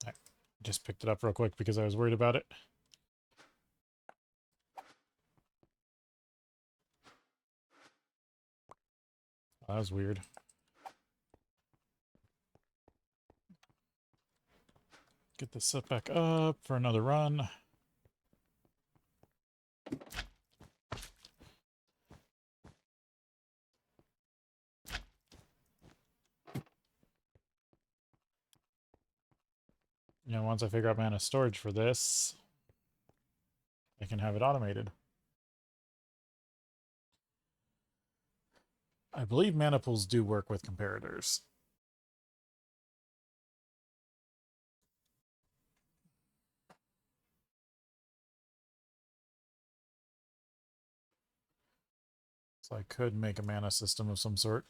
I just picked it up real quick because I was worried about it. Oh, that was weird. Get this set back up for another run. And once I figure out mana storage for this, I can have it automated. I believe mana pools do work with comparators. So I could make a mana system of some sort.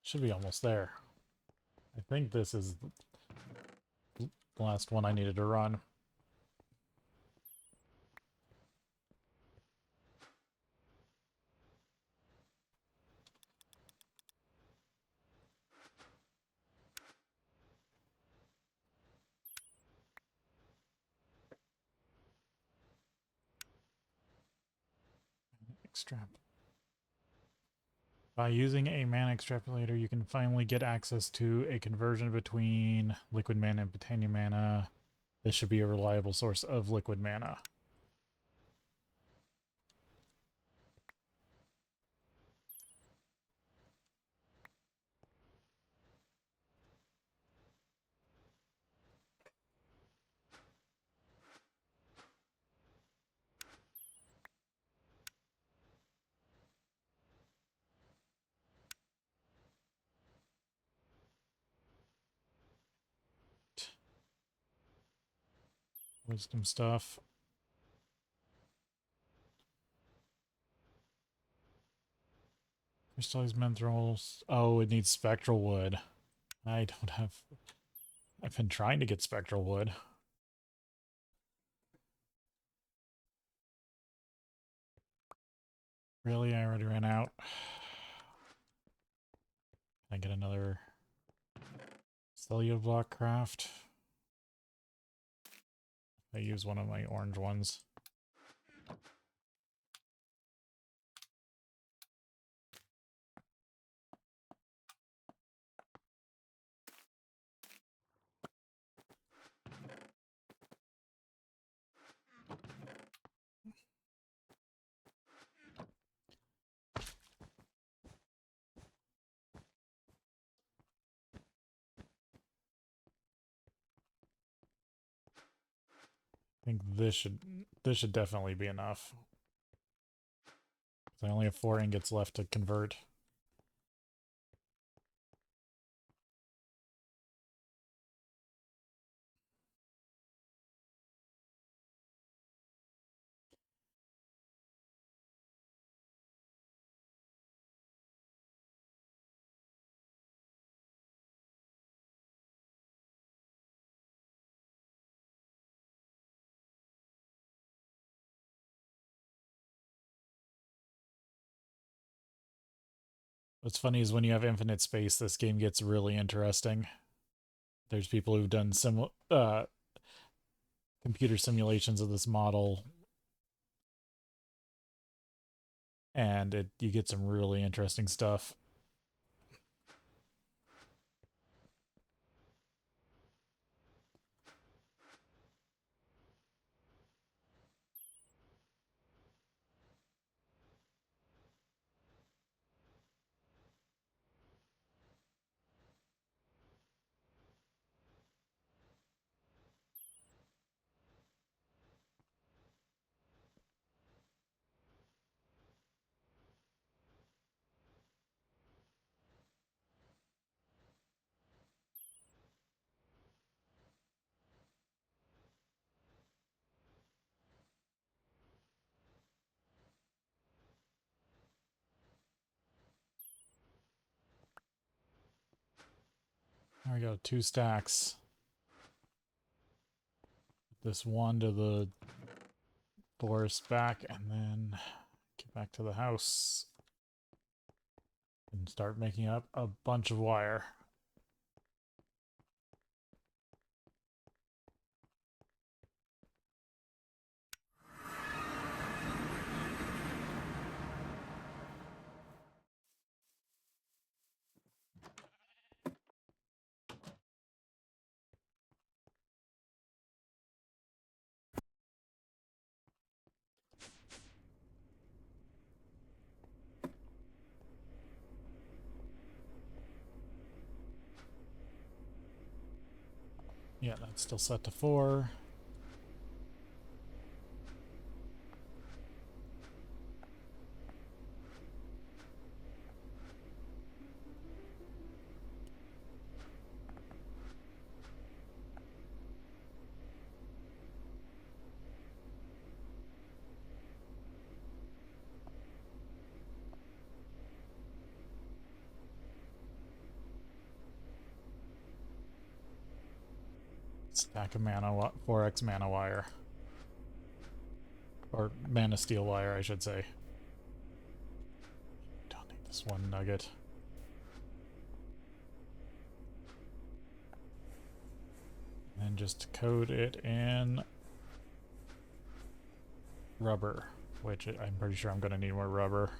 Should be almost there. I think this is the last one I needed to run. Extrap. By using a mana extrapolator, you can finally get access to a conversion between liquid mana and Botania mana. This should be a reliable source of liquid mana. Wisdom stuff. Crystallized menthrals. Oh, it needs spectral wood. I don't have... I've been trying to get spectral wood. Really? I already ran out. Can I get another cellular block craft? I use one of my orange ones. I think this should definitely be enough. I only have 4 ingots left to convert. What's funny is when you have infinite space, this game gets really interesting. There's people who've done computer simulations of this model, and you get some really interesting stuff. There we go, 2 stacks. This one to the forest back, and then get back to the house and start making up a bunch of wire. Yeah, that's still set to 4. Stack of mana, 4x mana wire. Or mana steel wire, I should say. Don't need this 1 nugget. And just coat it in rubber, which I'm pretty sure I'm going to need more rubber.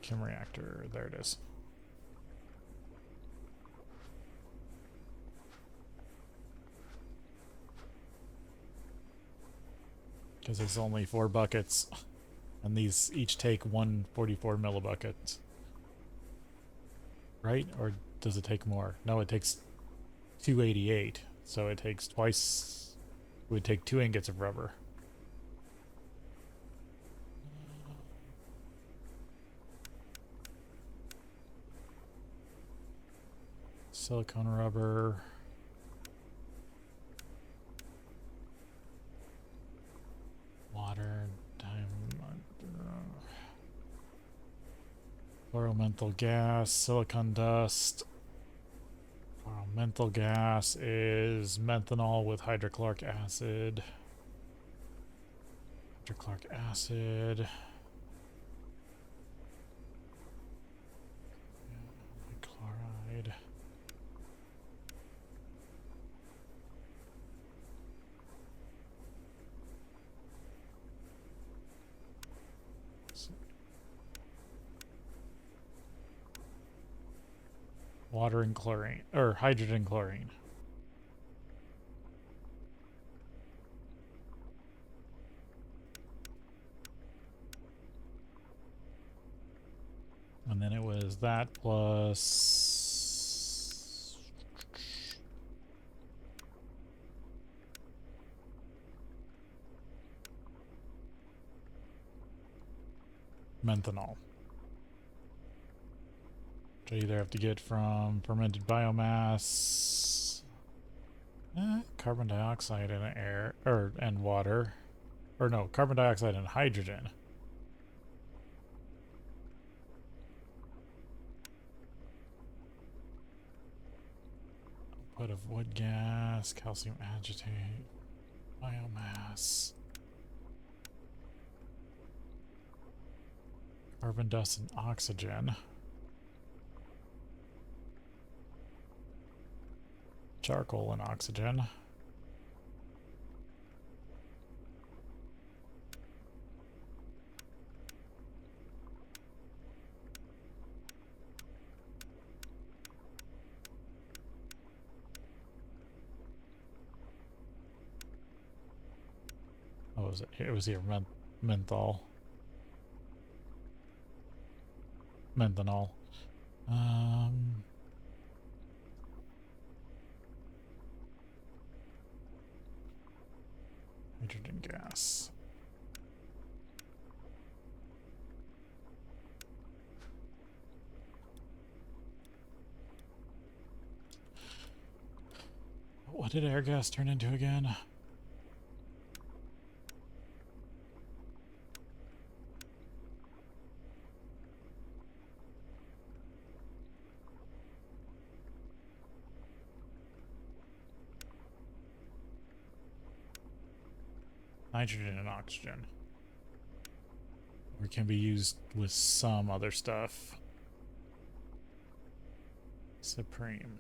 Chem reactor, there it is. Because it's only 4 buckets, and these each take 144 millibuckets. Right? Or does it take more? No, it takes 288, so it takes twice. It would take 2 ingots of rubber. Silicone rubber. Water, diamond, chloromenthal gas, silicon dust. Chloromenthal gas is methanol with hydrochloric acid. Hydrochloric acid. Chloride. Water and chlorine, or hydrogen chlorine. And then it was that plus methanol. Which I either have to get from fermented biomass, carbon dioxide and air, and water, or no, carbon dioxide and hydrogen. Output of wood gas, calcium acetate, biomass, carbon dust and oxygen. Charcoal and oxygen. What was it? It was here, menthol. Methanol. Hydrogen gas. What did air gas turn into again? Nitrogen and oxygen. Or can be used with some other stuff. Supreme.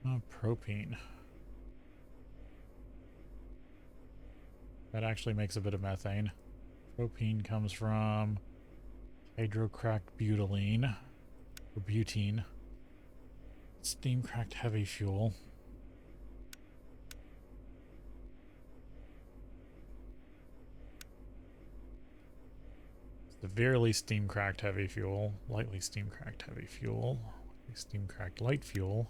Oh, propene. That actually makes a bit of methane. Propene comes from hydrocracked butylene, or butene. Steam cracked heavy fuel. Severely steam cracked heavy fuel. Lightly steam cracked heavy fuel. Lightly steam cracked light fuel.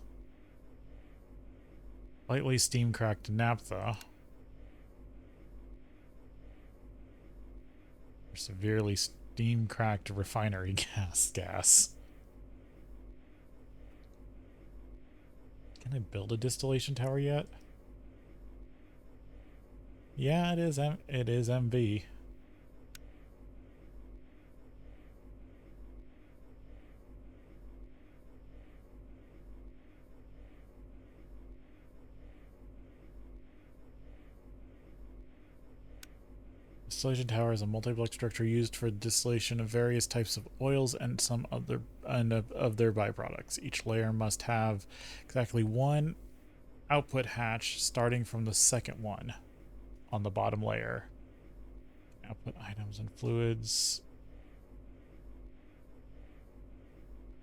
Lightly steam cracked naphtha. Or severely steam cracked refinery gas. Can I build a distillation tower yet? Yeah, it is MV. Distillation tower is a multi-block structure used for distillation of various types of oils and some other of their byproducts. Each layer must have exactly one output hatch starting from the second one on the bottom layer. Output items and fluids.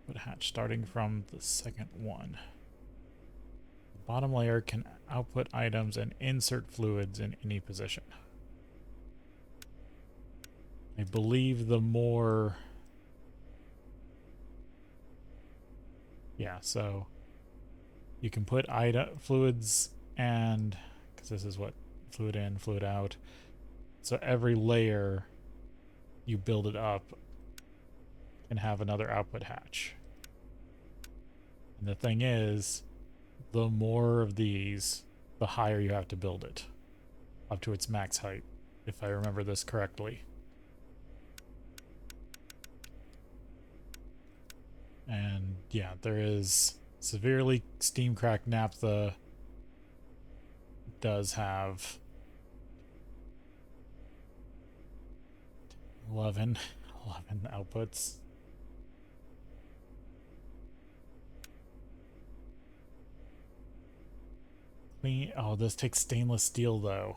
Output hatch starting from the second one. The bottom layer can output items and insert fluids in any position. I believe the more... Yeah, so you can put fluids and... because this is what fluid in, fluid out. So every layer you build it up can have another output hatch. And the thing is, the more of these, the higher you have to build it. Up to its max height, if I remember this correctly. And yeah, there is severely steam cracked naphtha does have 11 outputs. Oh, this takes stainless steel though.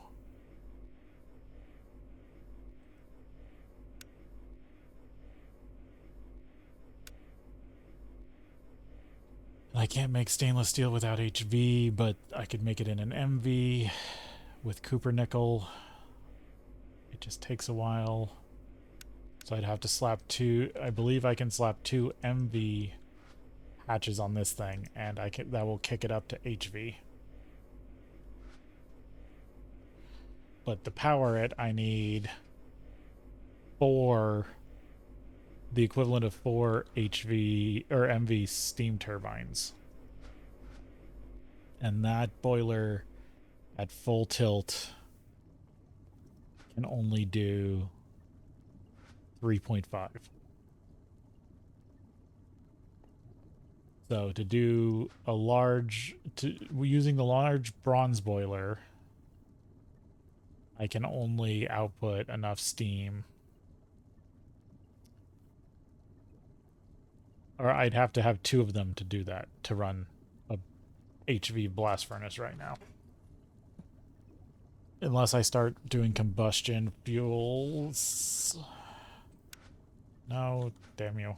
I can't make stainless steel without HV, but I could make it in an MV with copper nickel. It just takes a while. So I'd have to slap I believe I can slap 2 MV hatches on this thing, and that will kick it up to HV. But to power it, I need the equivalent of 4 HV or MV steam turbines. And that boiler at full tilt can only do 3.5. So to do using the large bronze boiler, I can only output enough steam, or I'd have to have 2 of them to do that, to run a HV blast furnace right now. Unless I start doing combustion fuels. No, damn you.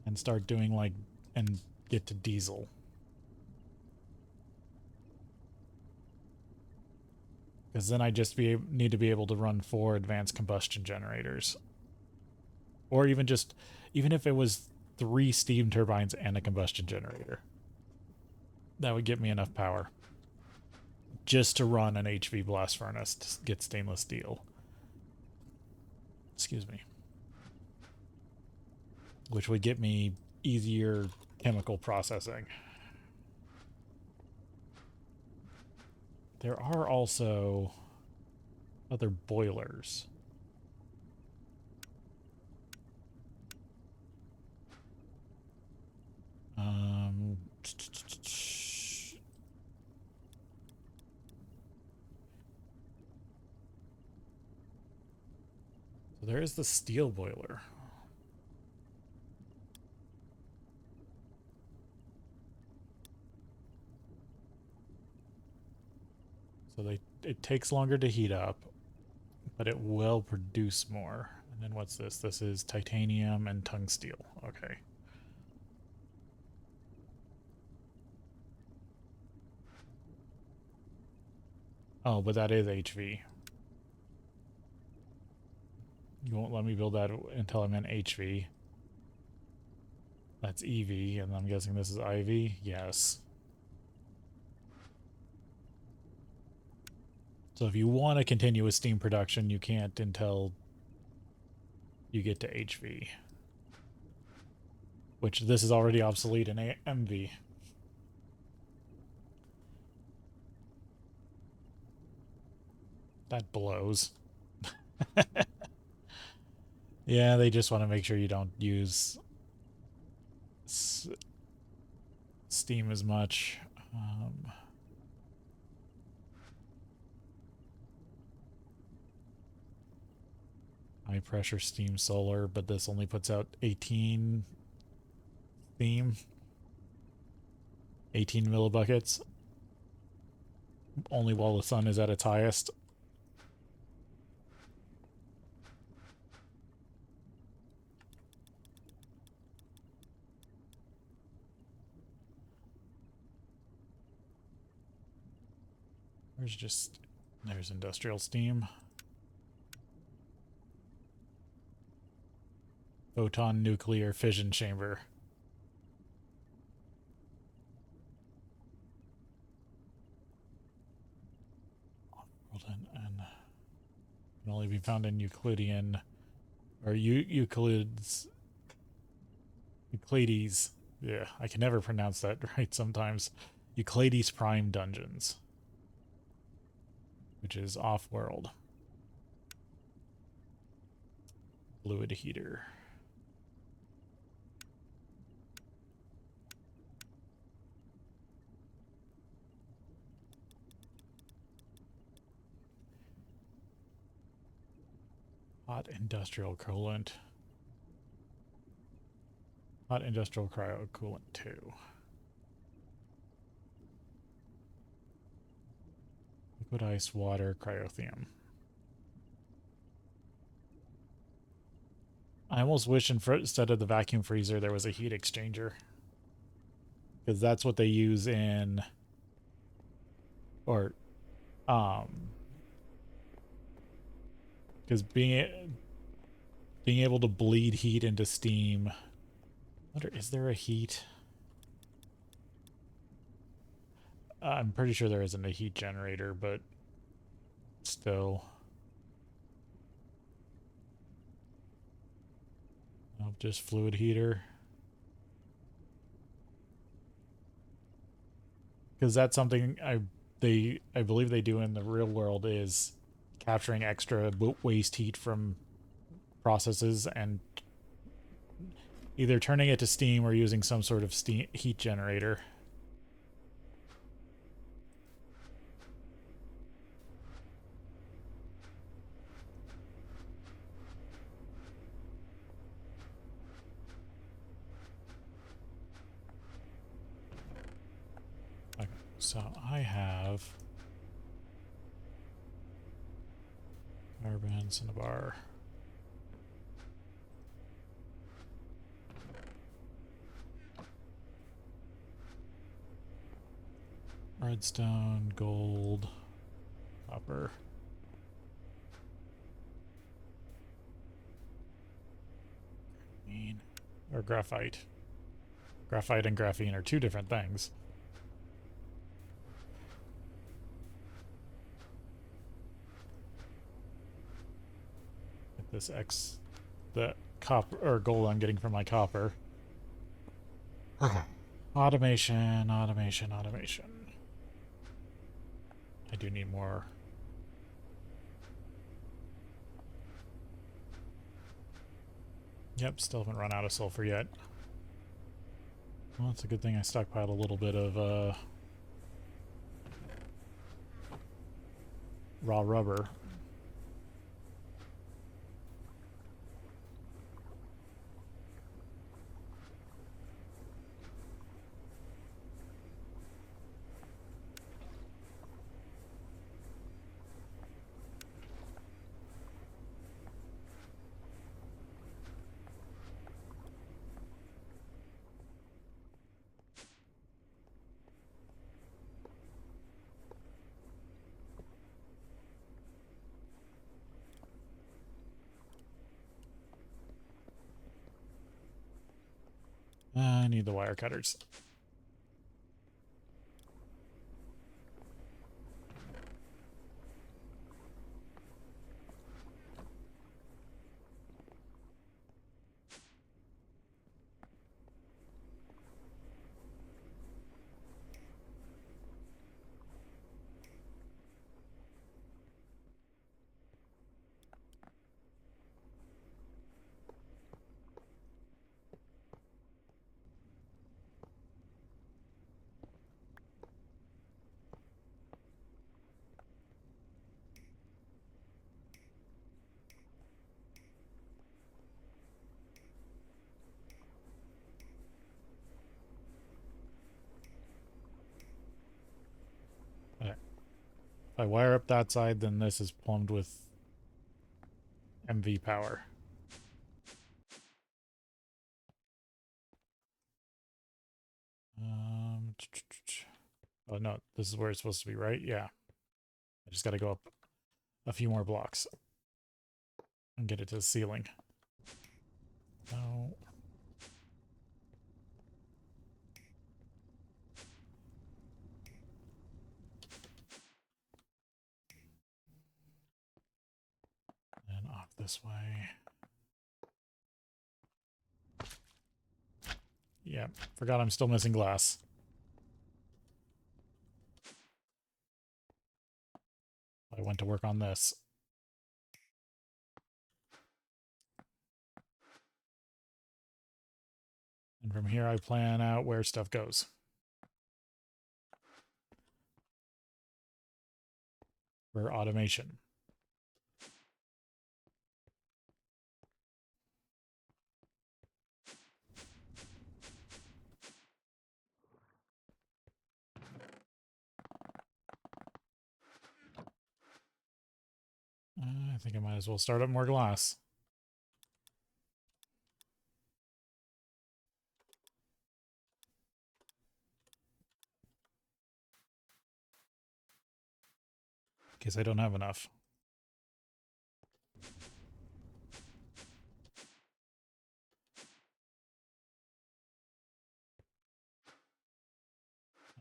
And start doing and get to diesel. Because then I just need to be able to run 4 advanced combustion generators. Or even if it was 3 steam turbines and a combustion generator. That would get me enough power. Just to run an HV blast furnace to get stainless steel. Excuse me. Which would get me easier chemical processing. There are also other boilers. So there is the steel boiler. So it takes longer to heat up, but it will produce more. And then what's this? This is titanium and tungsteel. Okay. Oh, but that is HV. You won't let me build that until I'm in HV. That's EV, and I'm guessing this is IV? Yes. So if you want to continue with steam production, you can't until you get to HV. Which this is already obsolete in MV. That blows. Yeah, they just want to make sure you don't use steam as much. High pressure steam solar, but this only puts out 18 steam. 18 millibuckets. Only while the sun is at its highest. There's industrial steam. Photon nuclear fission chamber. And can only be found in Euclidean or Euclides. Yeah, I can never pronounce that right sometimes. Euclides Prime Dungeons, which is off-world. Fluid heater. Hot industrial coolant. Hot industrial cryo coolant 2. Liquid ice water cryotheum. I almost wish instead of the vacuum freezer there was a heat exchanger. Because that's what they use in... Or... Because being able to bleed heat into steam... I wonder, is there a heat? I'm pretty sure there isn't a heat generator, but still... Oh, just fluid heater. Because that's something I believe they do in the real world, is capturing extra waste heat from processes and either turning it to steam or using some sort of steam heat generator. Okay, so I have carbon, cinnabar. Redstone, gold, copper. Or graphite. Graphite and graphene are two different things. This the copper or gold I'm getting from my copper. Okay. Automation. I do need more. Yep, still haven't run out of sulfur yet. Well, it's a good thing I stockpiled a little bit of raw rubber. I need the wire cutters. Okay. If I wire up that side, then this is plumbed with MV power. Oh no, this is where it's supposed to be, right? Yeah. I just got to go up a few more blocks and get it to the ceiling. No. And off this way. Yeah, forgot I'm still missing glass. I went to work on this. And from here I plan out where stuff goes. For automation. I think I might as well start up more glass. In case I don't have enough.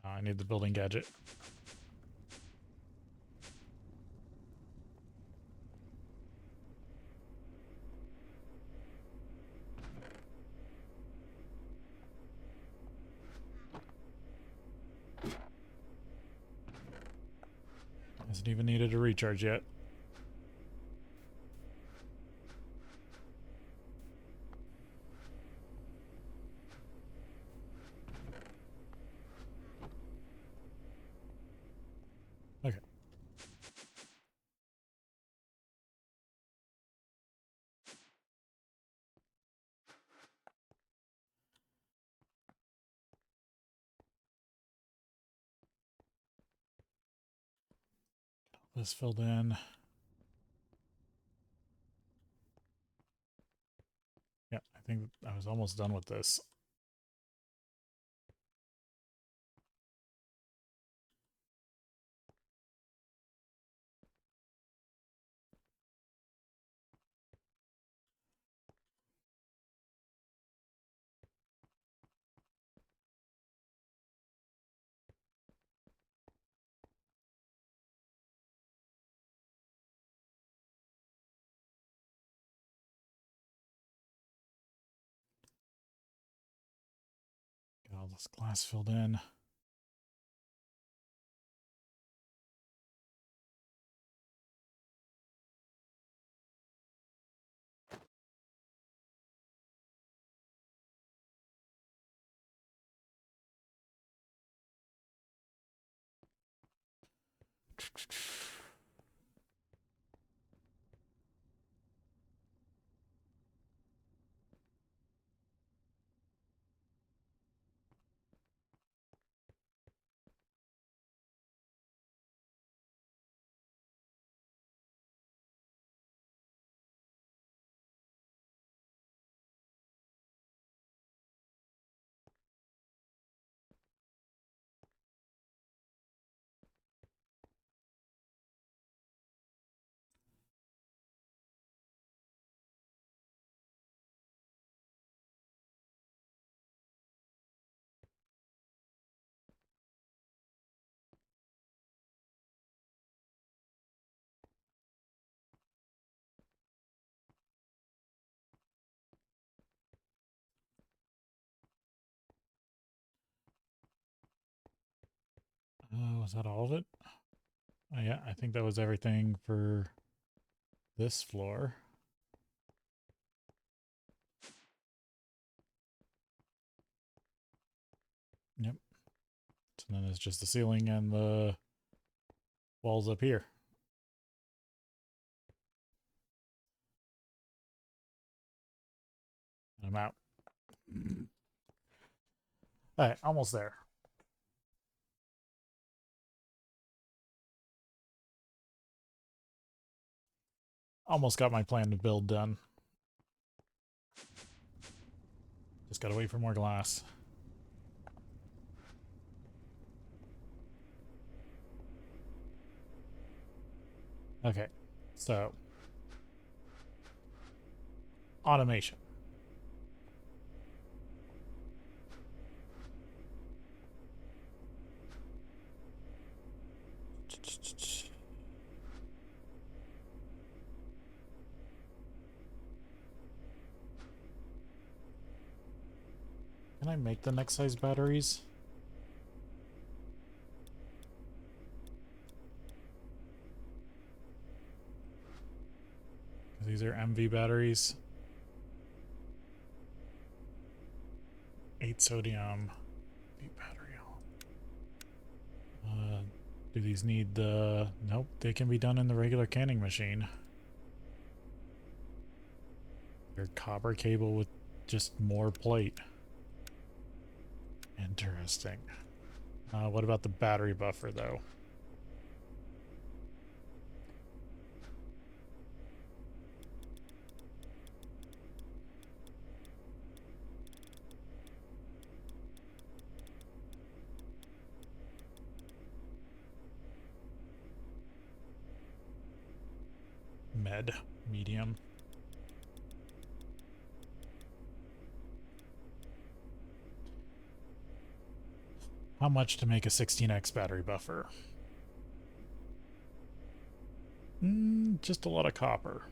I need the building gadget. Hasn't even needed a recharge yet. Okay. This filled in. Yeah, I think I was almost done with this. Got all this glass filled in. Was that all of it? Yeah, I think that was everything for this floor. Yep. So then it's just the ceiling and the walls up here. I'm out. All right, almost there. Almost got my plan to build done. Just gotta wait for more glass. Okay, so automation. Can I make the next size batteries? These are MV batteries. 8 sodium. Battery. Do these need the... Nope, they can be done in the regular canning machine. They're copper cable with just more plate. Interesting. What about the battery buffer, though? Medium. How much to make a 16x battery buffer? Just a lot of copper.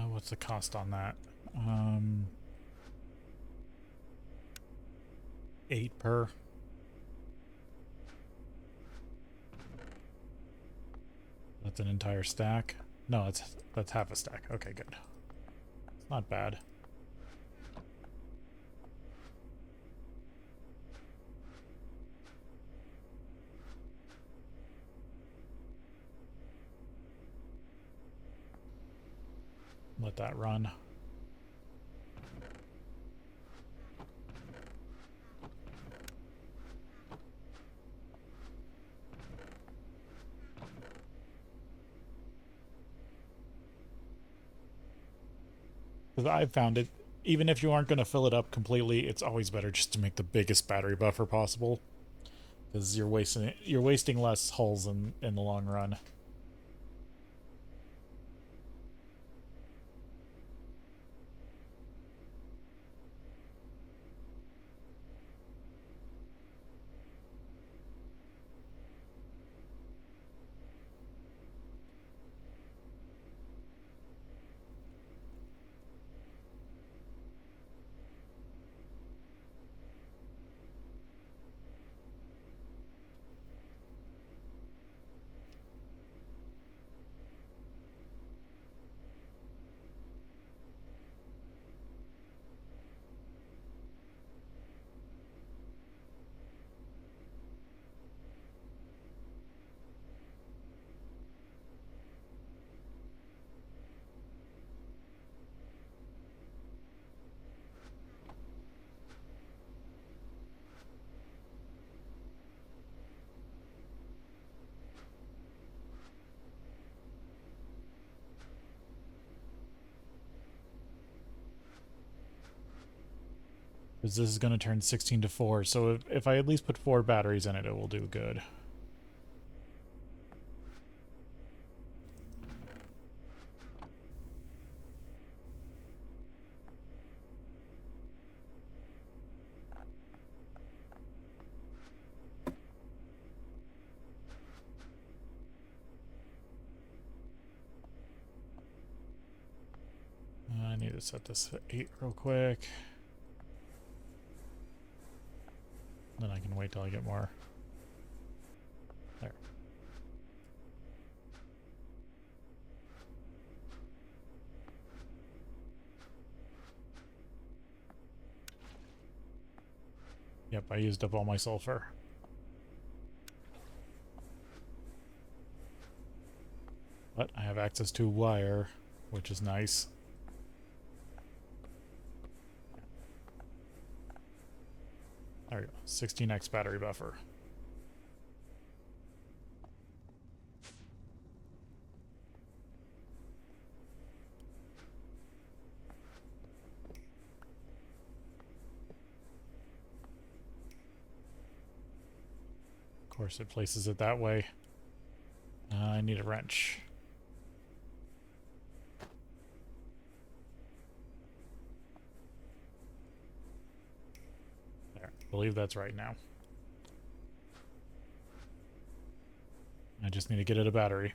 What's the cost on that? 8 per. That's an entire stack. No, that's half a stack. Okay, good. It's not bad. Let that run. Because I've found it, even if you aren't going to fill it up completely, it's always better just to make the biggest battery buffer possible. Because you're wasting less holes in the long run. Because this is going to turn 16 to 4, so if I at least put 4 batteries in it, it will do good. I need to set this at 8 real quick. Then I can wait till I get more. There. Yep, I used up all my sulfur. But I have access to wire, which is nice. There we go. 16x battery buffer. Of course, it places it that way. I need a wrench. There, I believe that's right now. I just need to get it a battery.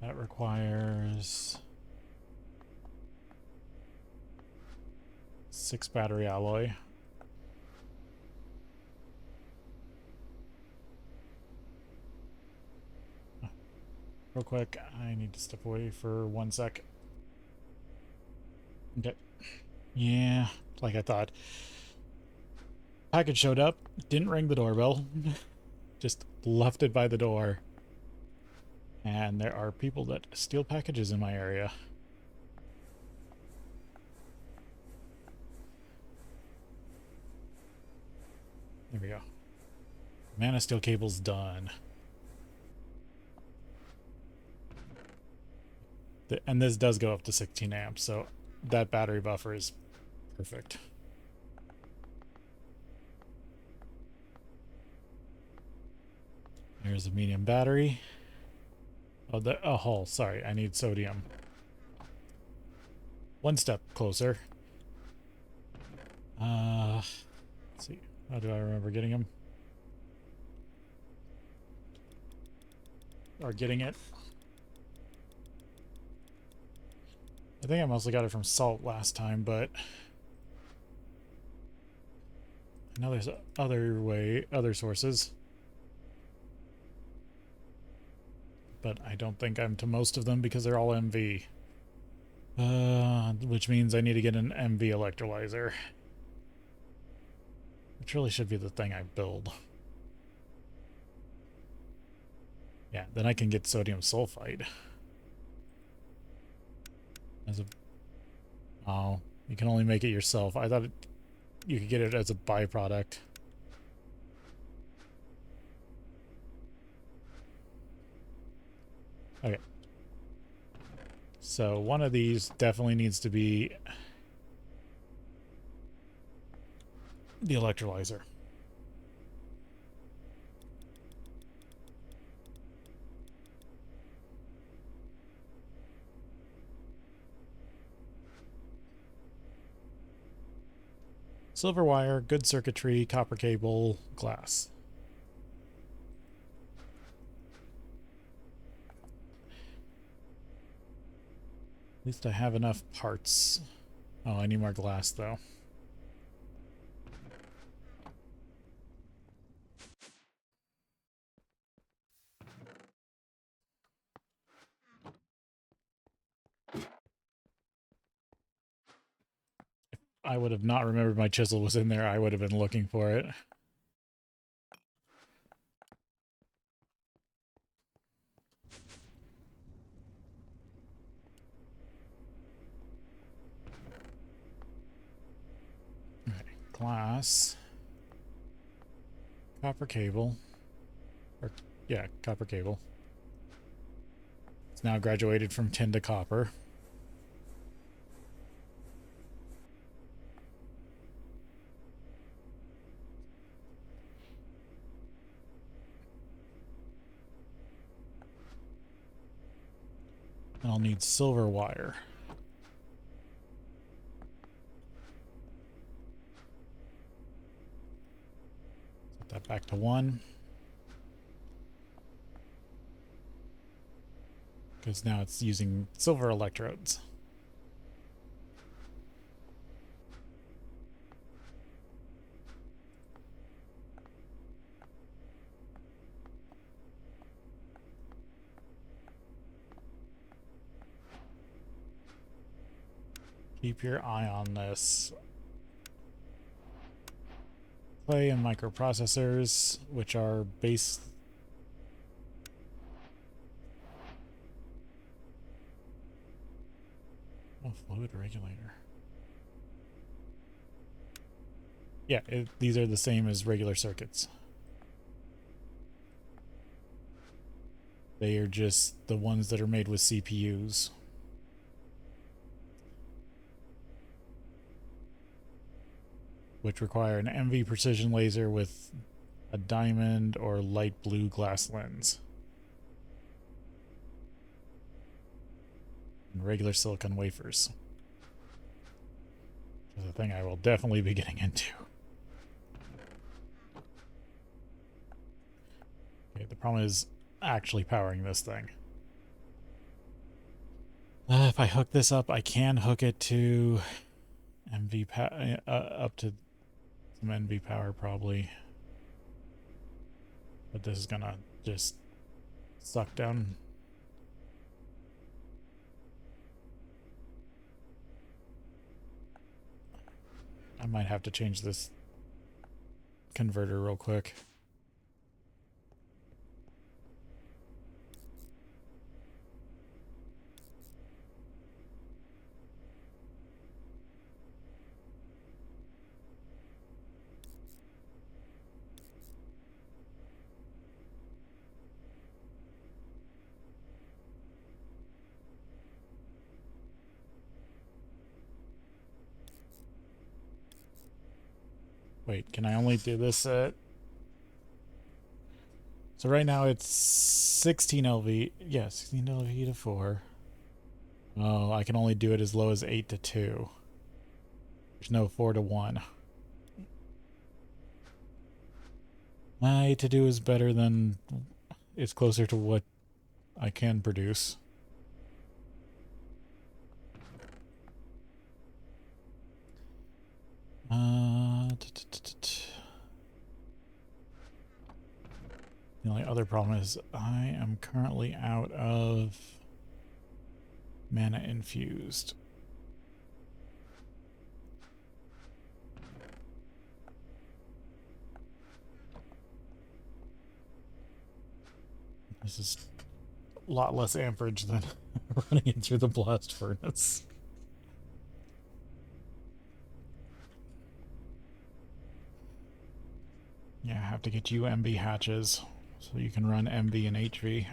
That requires 6 battery alloy. Real quick, I need to step away for 1 sec. Okay. Yeah, like I thought. Package showed up, didn't ring the doorbell, just left it by the door. And there are people that steal packages in my area. There we go. Mana steel cable's done. And this does go up to 16 amps, so that battery buffer is perfect. There's a medium battery. Oh, a hull. Sorry, I need sodium. 1 step closer. Let's see. How do I remember getting them? Or getting it? I think I mostly got it from salt last time, but I know there's other sources. But I don't think I'm to most of them because they're all MV. Which means I need to get an MV electrolyzer. Which really should be the thing I build. Yeah, then I can get sodium sulfide. Oh, you can only make it yourself. I thought you could get it as a byproduct. Okay. So one of these definitely needs to be the electrolyzer. Silver wire, good circuitry, copper cable, glass. At least I have enough parts. Oh, I need more glass, though. If I would have not remembered my chisel was in there, I would have been looking for it. Glass. Copper cable. Or, yeah, copper cable. It's now graduated from tin to copper. And I'll need silver wire. Set that back to 1. Because now it's using silver electrodes. Keep your eye on this. Clay and microprocessors, which are base. Oh, fluid regulator. Yeah, these are the same as regular circuits. They are just the ones that are made with CPUs. Which require an MV precision laser with a diamond or light blue glass lens. And regular silicon wafers. Which is a thing I will definitely be getting into. Okay, the problem is actually powering this thing. If I hook this up, I can hook it to MV up to some NV power probably. But this is gonna just suck down. I might have to change this converter real quick. Wait, can I only do this at... So right now it's 16 LV. Yeah, 16 LV to 4. Oh, I can only do it as low as 8 to 2. There's no 4 to 1. 8 to 2 is better than... It's closer to what I can produce. The only other problem is I am currently out of mana infused. This is a lot less amperage than running it through the blast furnace. Yeah, I have to get you MB hatches so you can run MV and HV.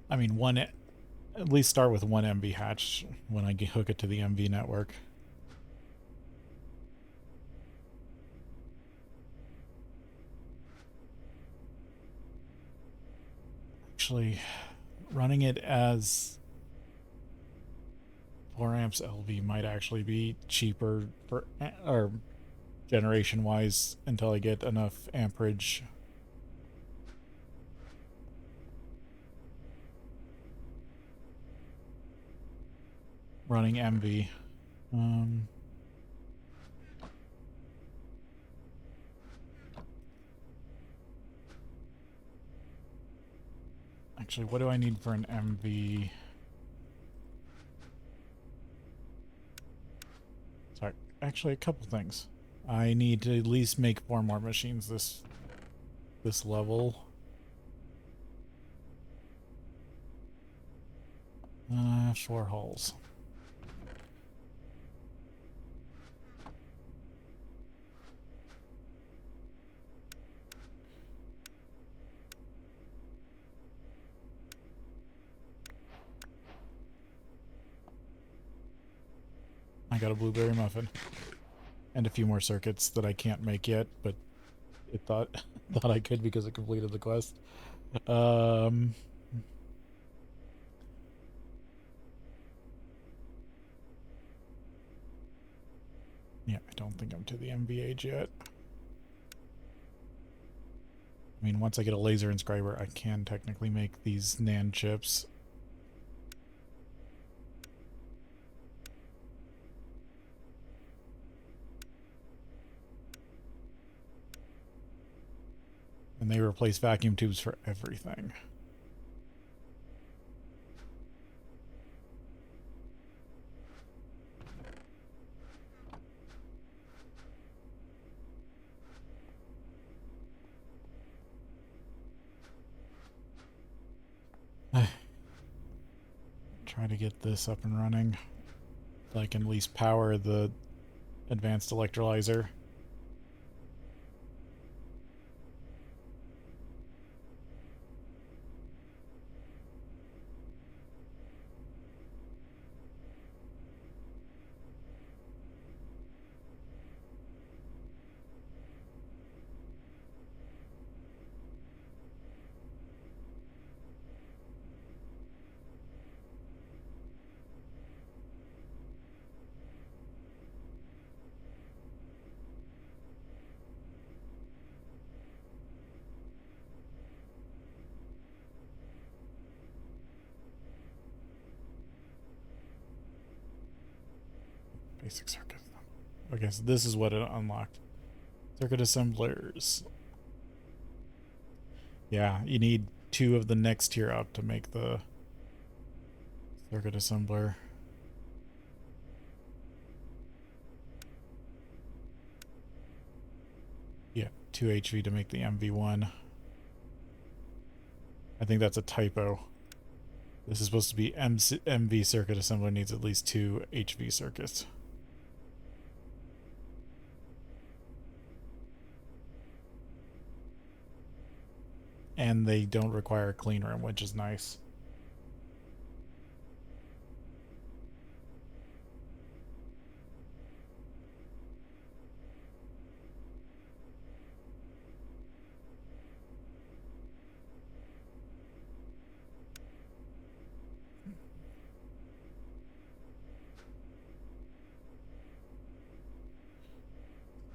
I mean, at least start with one MV hatch when I hook it to the MV network. Actually, running it as 4 amps LV might actually be cheaper for, or generation wise, until I get enough amperage. Running MV. Actually, what do I need for an MV? Sorry, actually a couple things. I need to at least make 4 more machines this level. 4 holes. I got a blueberry muffin. And a few more circuits that I can't make yet, but it thought thought I could because it completed the quest. Um, yeah, I don't think I'm to the MV age yet. I mean, once I get a laser inscriber, I can technically make these NAND chips. And they replace vacuum tubes for everything. Try to get this up and running so I can at least power the advanced electrolyzer. Basic circuit. Okay, so this is what it unlocked. Circuit assemblers. Yeah, you need 2 of the next tier up to make the circuit assembler. Yeah, 2 HV to make the MV1. I think that's a typo. This is supposed to be MV circuit assembler needs at least 2 HV circuits. And they don't require a clean room, which is nice.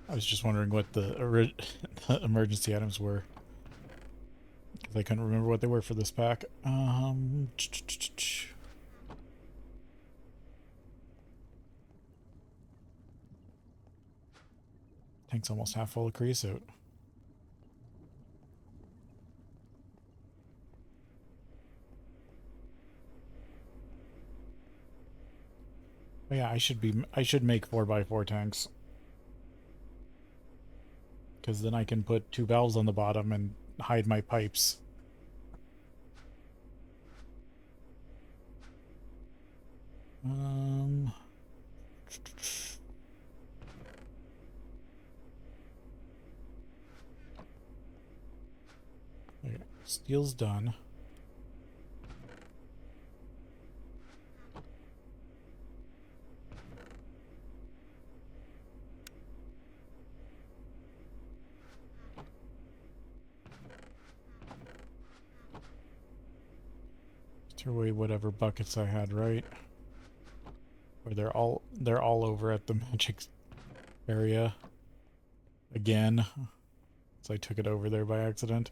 I was just wondering what the emergency items were, because I couldn't remember what they were for this pack. Tank's almost half full of creosote. But yeah, I should make 4x4 tanks, because then I can put 2 valves on the bottom and hide my pipes. Okay, steel's done. Throw away whatever buckets I had, right? Or they're all over at the magic area again. So I took it over there by accident.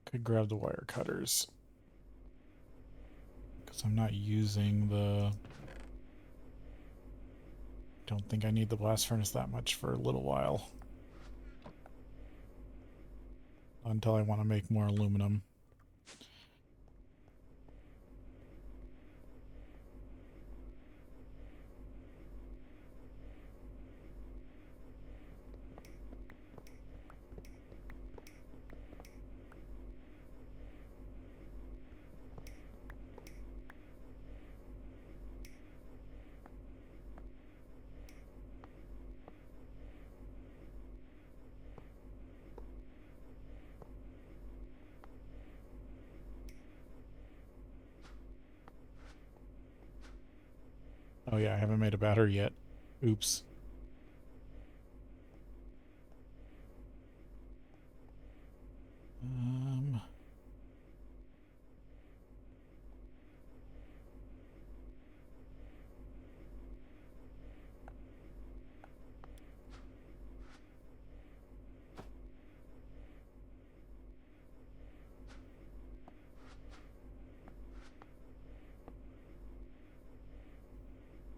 Could grab the wire cutters, because I'm not using the... Don't think I need the blast furnace that much for a little while. Until I want to make more aluminum. Oh yeah, I haven't made a battery yet. Oops. Um,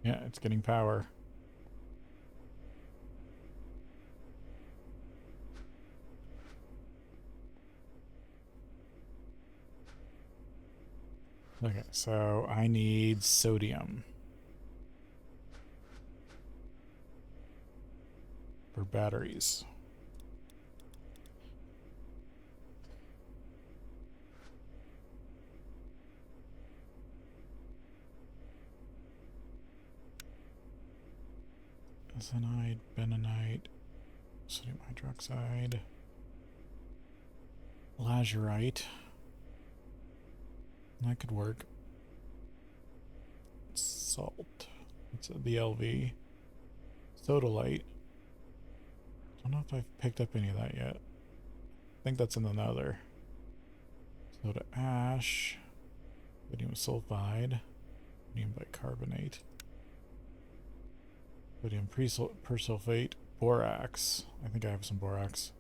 yeah, it's getting power. Okay, so I need sodium for batteries. Cyanide, bentonite, sodium hydroxide, lazurite. That could work. Salt. It's the LV. Sodalite. Don't know if I've picked up any of that yet. I think that's in another. Soda ash. Sodium sulfide. Sodium bicarbonate. Sodium persulfate. Borax. I think I have some borax.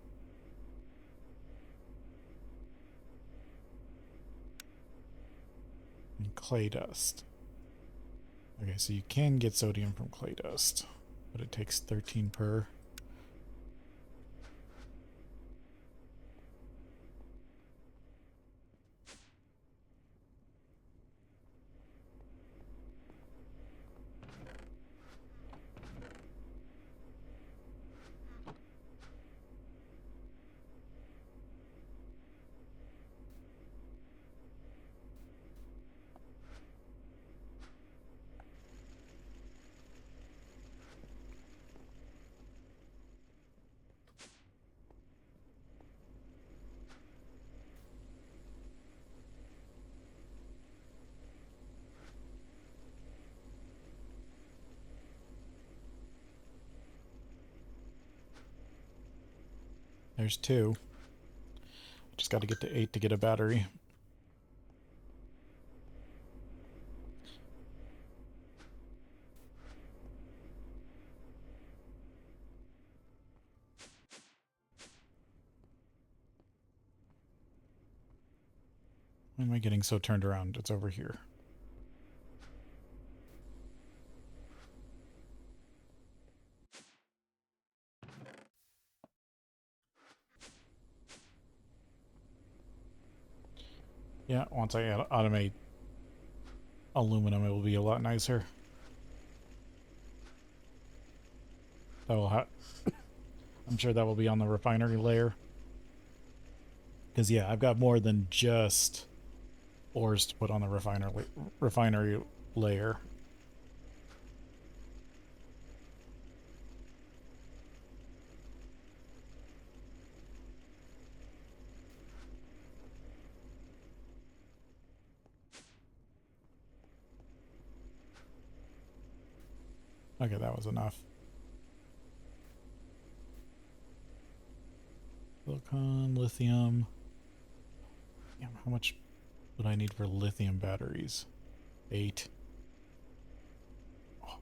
And clay dust. Okay, so you can get sodium from clay dust, but it takes 13 per. There's 2. Just got to get to 8 to get a battery. Why am I getting so turned around? It's over here. Yeah, once I automate aluminum, it will be a lot nicer. That will I'm sure that will be on the refinery layer. Because, yeah, I've got more than just ores to put on the refinery layer. Okay, that was enough. Silicon, lithium. Damn, how much would I need for lithium batteries? 8. Oh.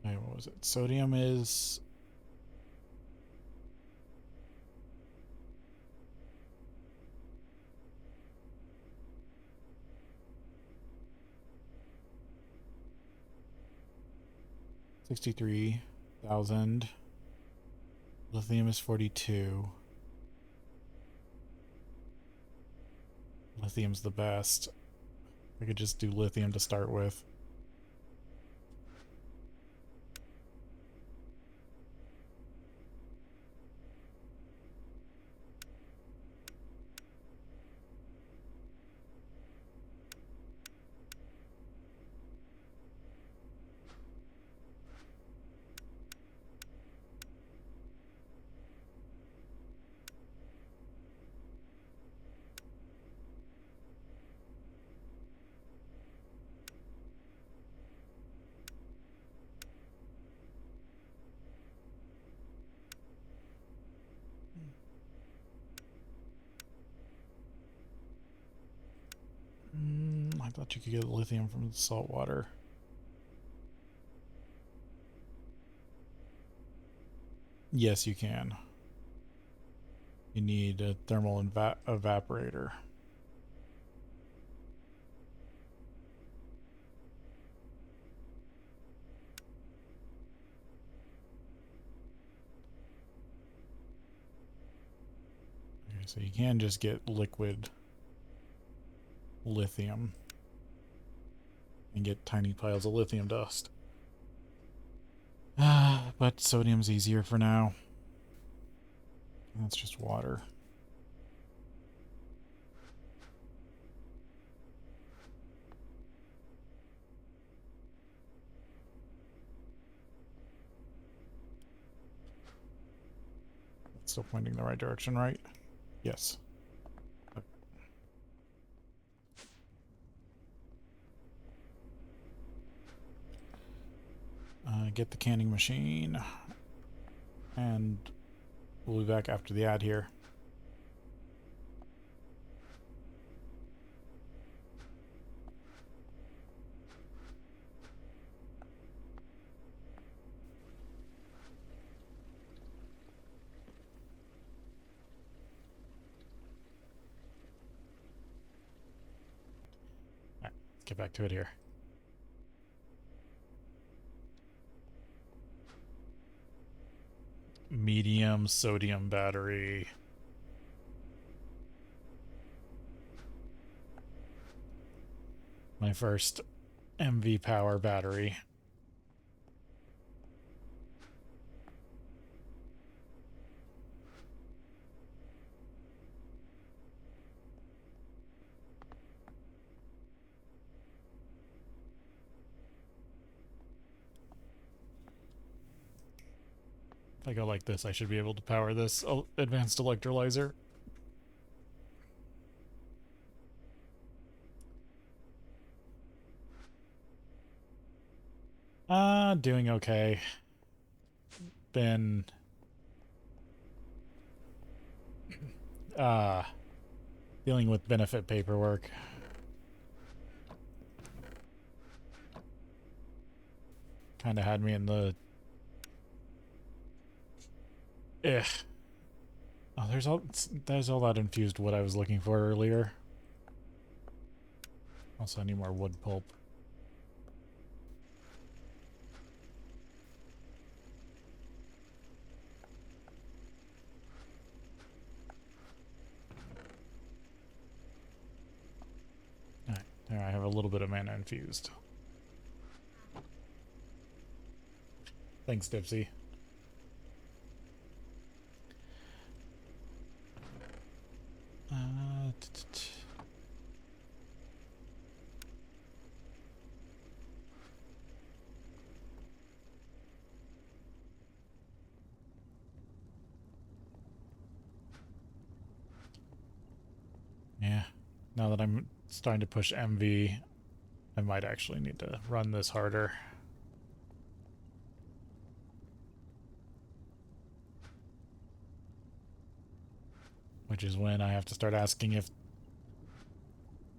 Wait, what was it? Sodium is 63,000. Lithium is 42. Lithium's the best. I could just do lithium to start with. I thought you could get lithium from salt water. Yes, you can. You need a thermal evaporator. Okay, so you can just get liquid lithium and get tiny piles of lithium dust. But sodium's easier for now. That's just water. It's still pointing the right direction, right? Yes. Get the canning machine. And we'll be back after the ad here. Alright, let's get back to it here. Medium sodium battery. My first MV power battery. If I go like this, I should be able to power this advanced electrolyzer. Doing okay. Been dealing with benefit paperwork. Kind of had me in the Oh, there's all that infused wood I was looking for earlier. Also, I need more wood pulp. Alright, there I have a little bit of mana infused. Thanks, Dipsy. Yeah, now that I'm starting to push MV, I might actually need to run this harder. Which is when I have to start asking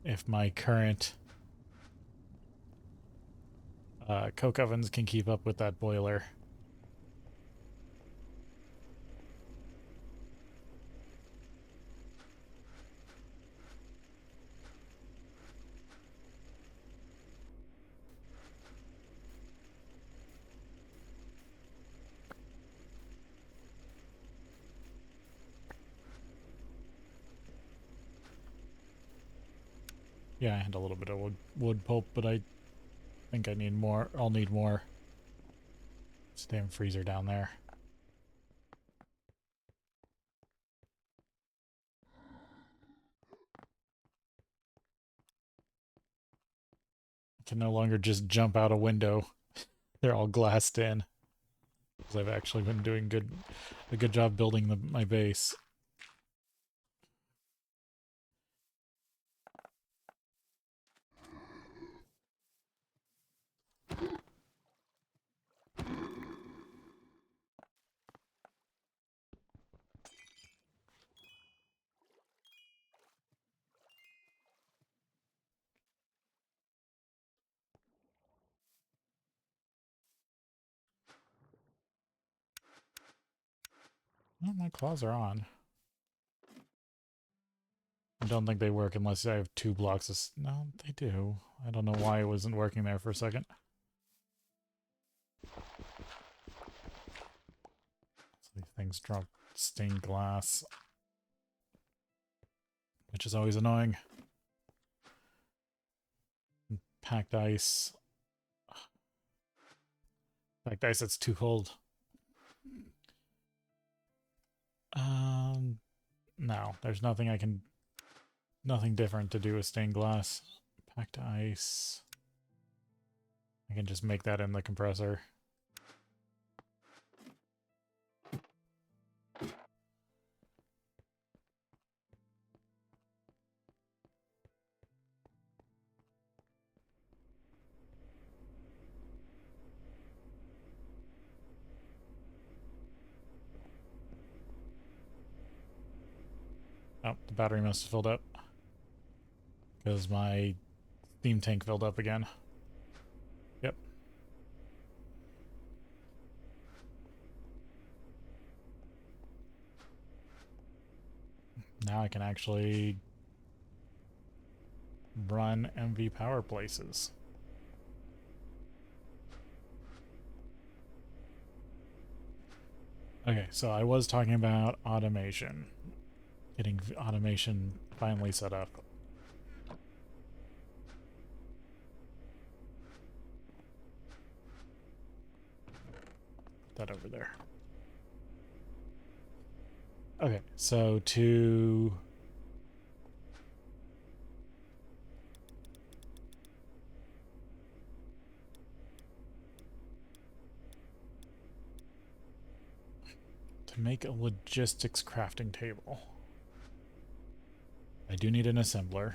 if my current coke ovens can keep up with that boiler. Yeah, I had a little bit of wood pulp, but I think I need more. I'll need more. This damn freezer down there. I can no longer just jump out a window. They're all glassed in. Because I've actually been doing a good job building my base. Oh, my claws are on. I don't think they work unless I have 2 blocks of... No, they do. I don't know why it wasn't working there for a second. So these things drop stained glass, which is always annoying. Packed ice. Packed ice, it's too cold. No, there's nothing I can... Nothing different to do with stained glass. Packed ice. I can just make that in the compressor. Oh, the battery must have filled up. Because my steam tank filled up again. Yep. Now I can actually run MV power places. Okay, so I was talking about automation. Getting automation finally set up. Put that over there. Okay, so to make a logistics crafting table, I do need an assembler.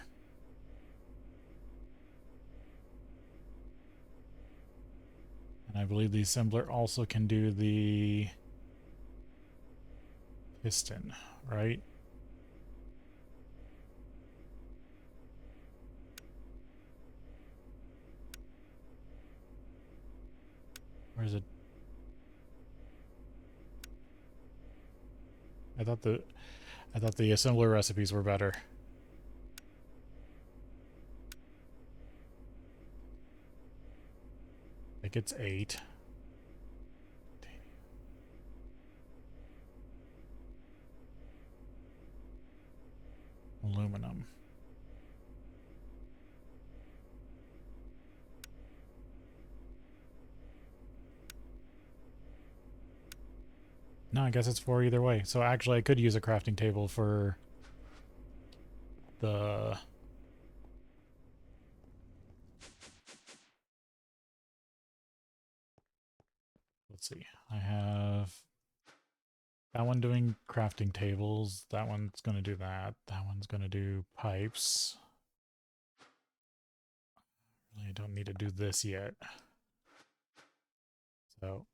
And I believe the assembler also can do the piston, right? Or is it? I thought the assembler recipes were better. Like it's 8. Aluminum. No, I guess it's 4 either way. So actually I could use a crafting table for the... Let's see. I have that one doing crafting tables. That one's going to do that. That one's going to do pipes. Really don't need to do this yet. So,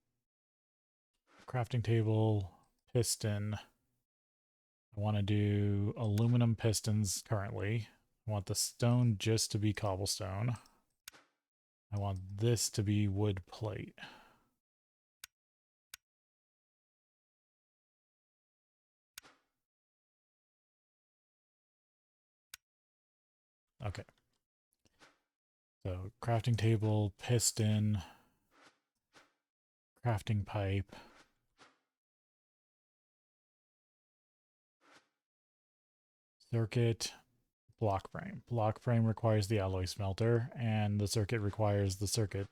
crafting table, piston. I want to do aluminum pistons currently. I want the stone just to be cobblestone. I want this to be wood plate. Okay. So crafting table, piston, crafting pipe. Circuit, block frame. Block frame requires the alloy smelter, and the circuit requires the circuit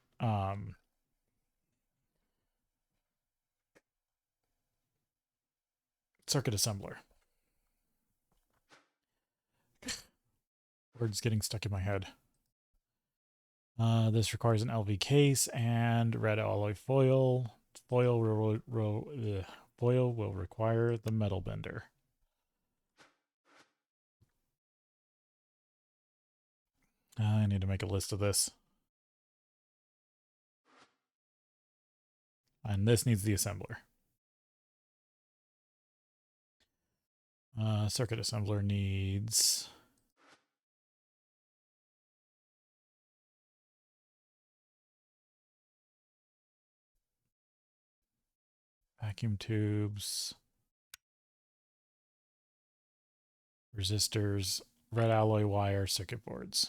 circuit assembler. Words getting stuck in my head. This requires an LV case and red alloy foil. Foil will require the metal bender. I need to make a list of this. And this needs the assembler. Circuit assembler needs... vacuum tubes. resistors, red alloy wire, circuit boards.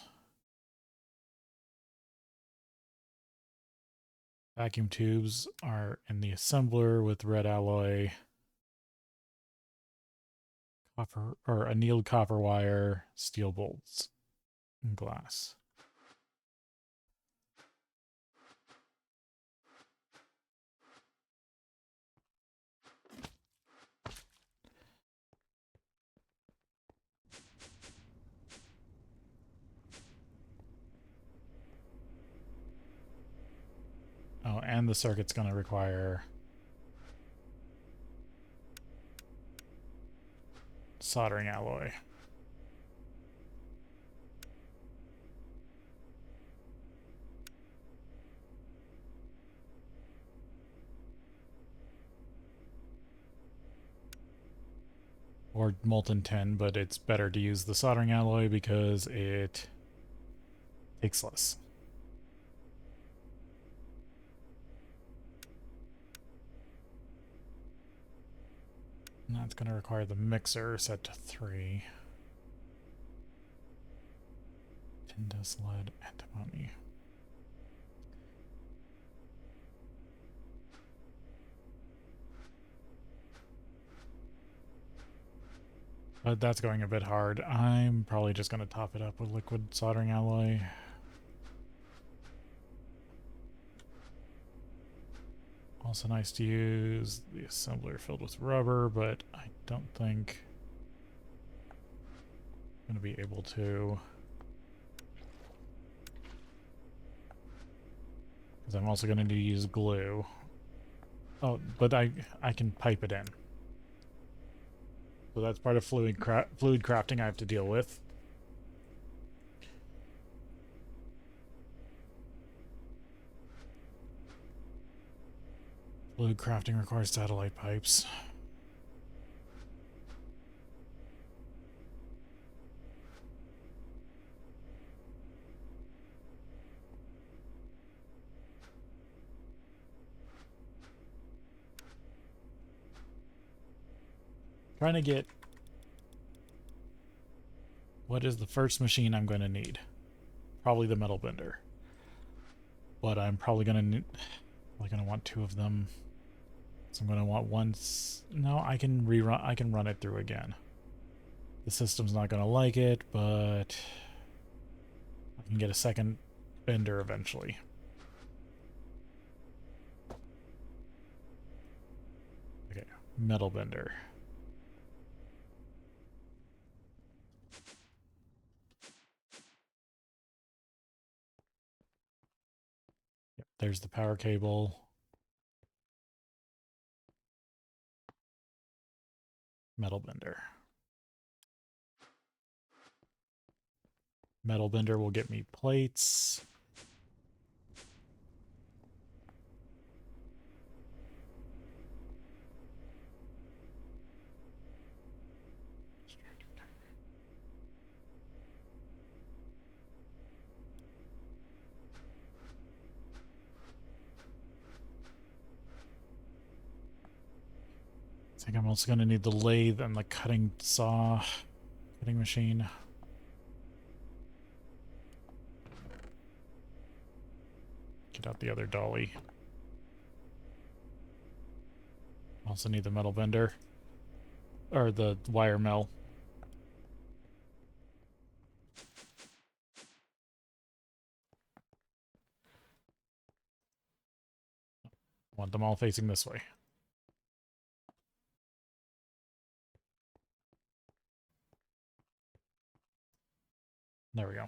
Vacuum tubes are in the assembler with red alloy, copper or annealed copper wire, steel bolts, and glass. Oh, and the circuit's going to require soldering alloy. Or molten tin, but it's better to use the soldering alloy because it takes less. And that's going to require the mixer set to 3. Tin, dust, lead, antimony. But that's going a bit hard. I'm probably just going to top it up with liquid soldering alloy. Also nice to use the assembler filled with rubber, but I don't think I'm going to be able to. Because I'm also going to need to use glue. Oh, but I can pipe it in. So that's part of fluid crafting I have to deal with. Fluid crafting requires satellite pipes. Trying to get what is the first machine I'm going to need. Probably the metal bender. But I'm probably going to want 2 of them. So I'm going to want one. No, I can run it through again. The system's not going to like it, but I can get a second bender eventually. Okay, metal bender. Yep, there's the power cable. Metal bender. Metal bender will get me plates. I think I'm also going to need the lathe and the cutting machine. Get out the other dolly. Also need the metal bender. Or the wire mill. Want them all facing this way. There we go.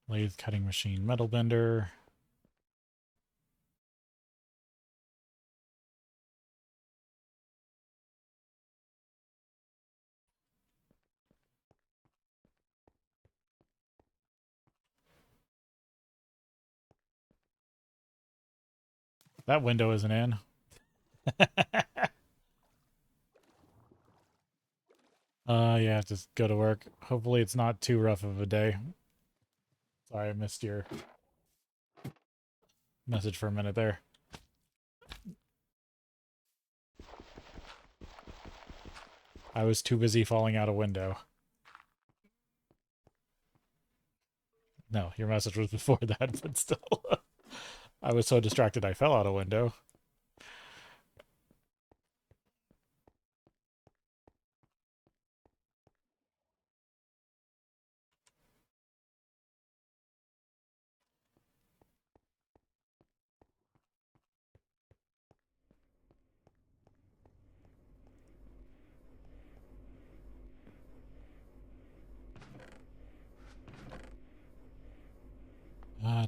Lathe, cutting machine, metal bender. That window isn't in. Yeah, just go to work. Hopefully it's not too rough of a day. Sorry, I missed your message for a minute there. I was too busy falling out a window. No, your message was before that, but still. I was so distracted I fell out a window.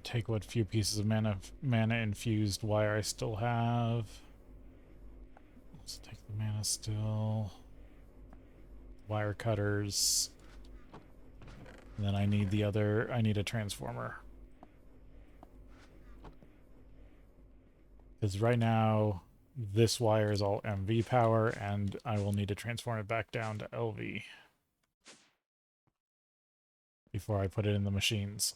Take what few pieces of mana infused wire I still have. Let's take the mana still. Wire cutters. And then I need the other. I need a transformer. Because right now, this wire is all MV power, and I will need to transform it back down to LV before I put it in the machines.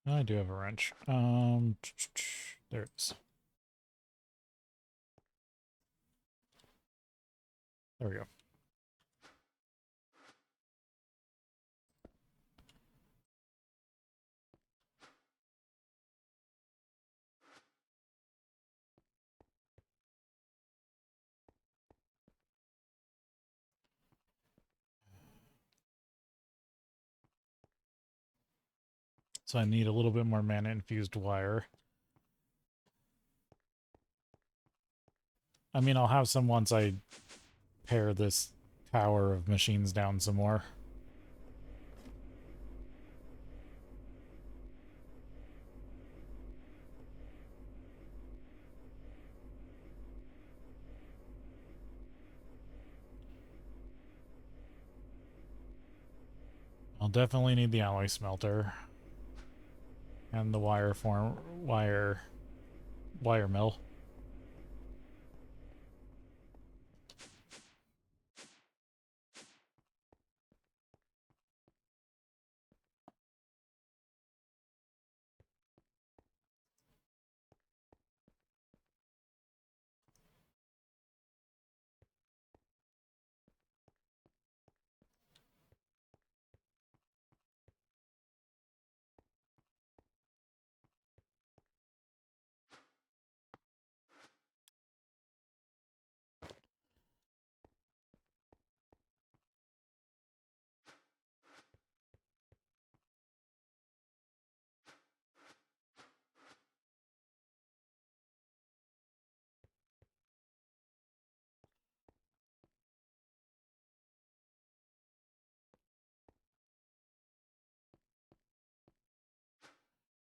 I do have a wrench. There it is. There we go. So I need a little bit more mana infused wire. I mean, I'll have some once I pare this tower of machines down some more. I'll definitely need the alloy smelter and the wire mill.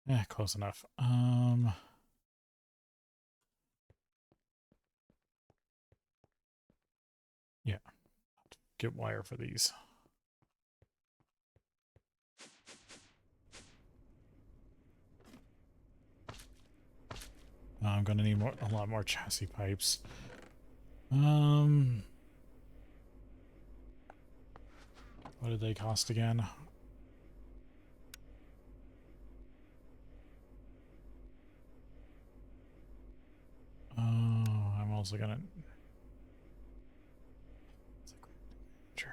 Yeah, close enough. Yeah. Get wire for these. I'm gonna need a lot more chassis pipes. What did they cost again? Oh, I'm also gonna. Sure.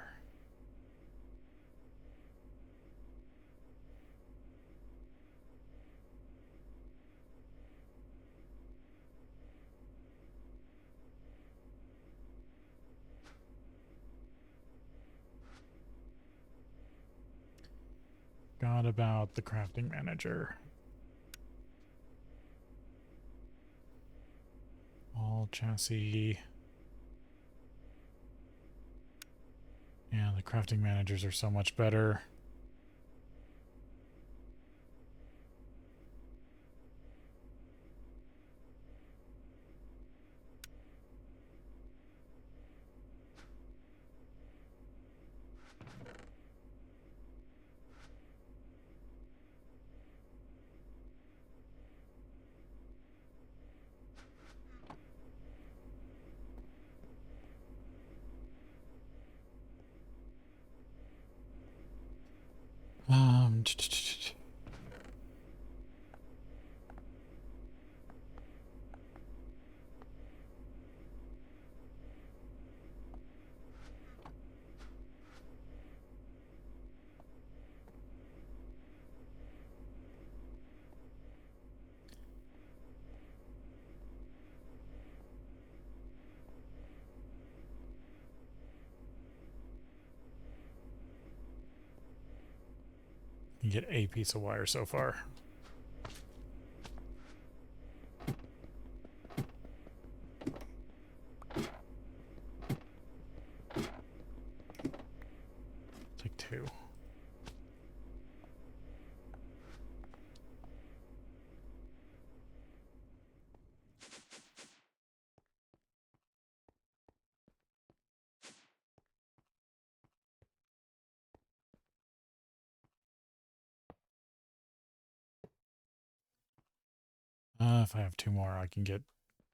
Forgot about the crafting manager. All chassis. Yeah, the crafting managers are so much better. can get a piece of wire so far. Take two. If I have two more, I can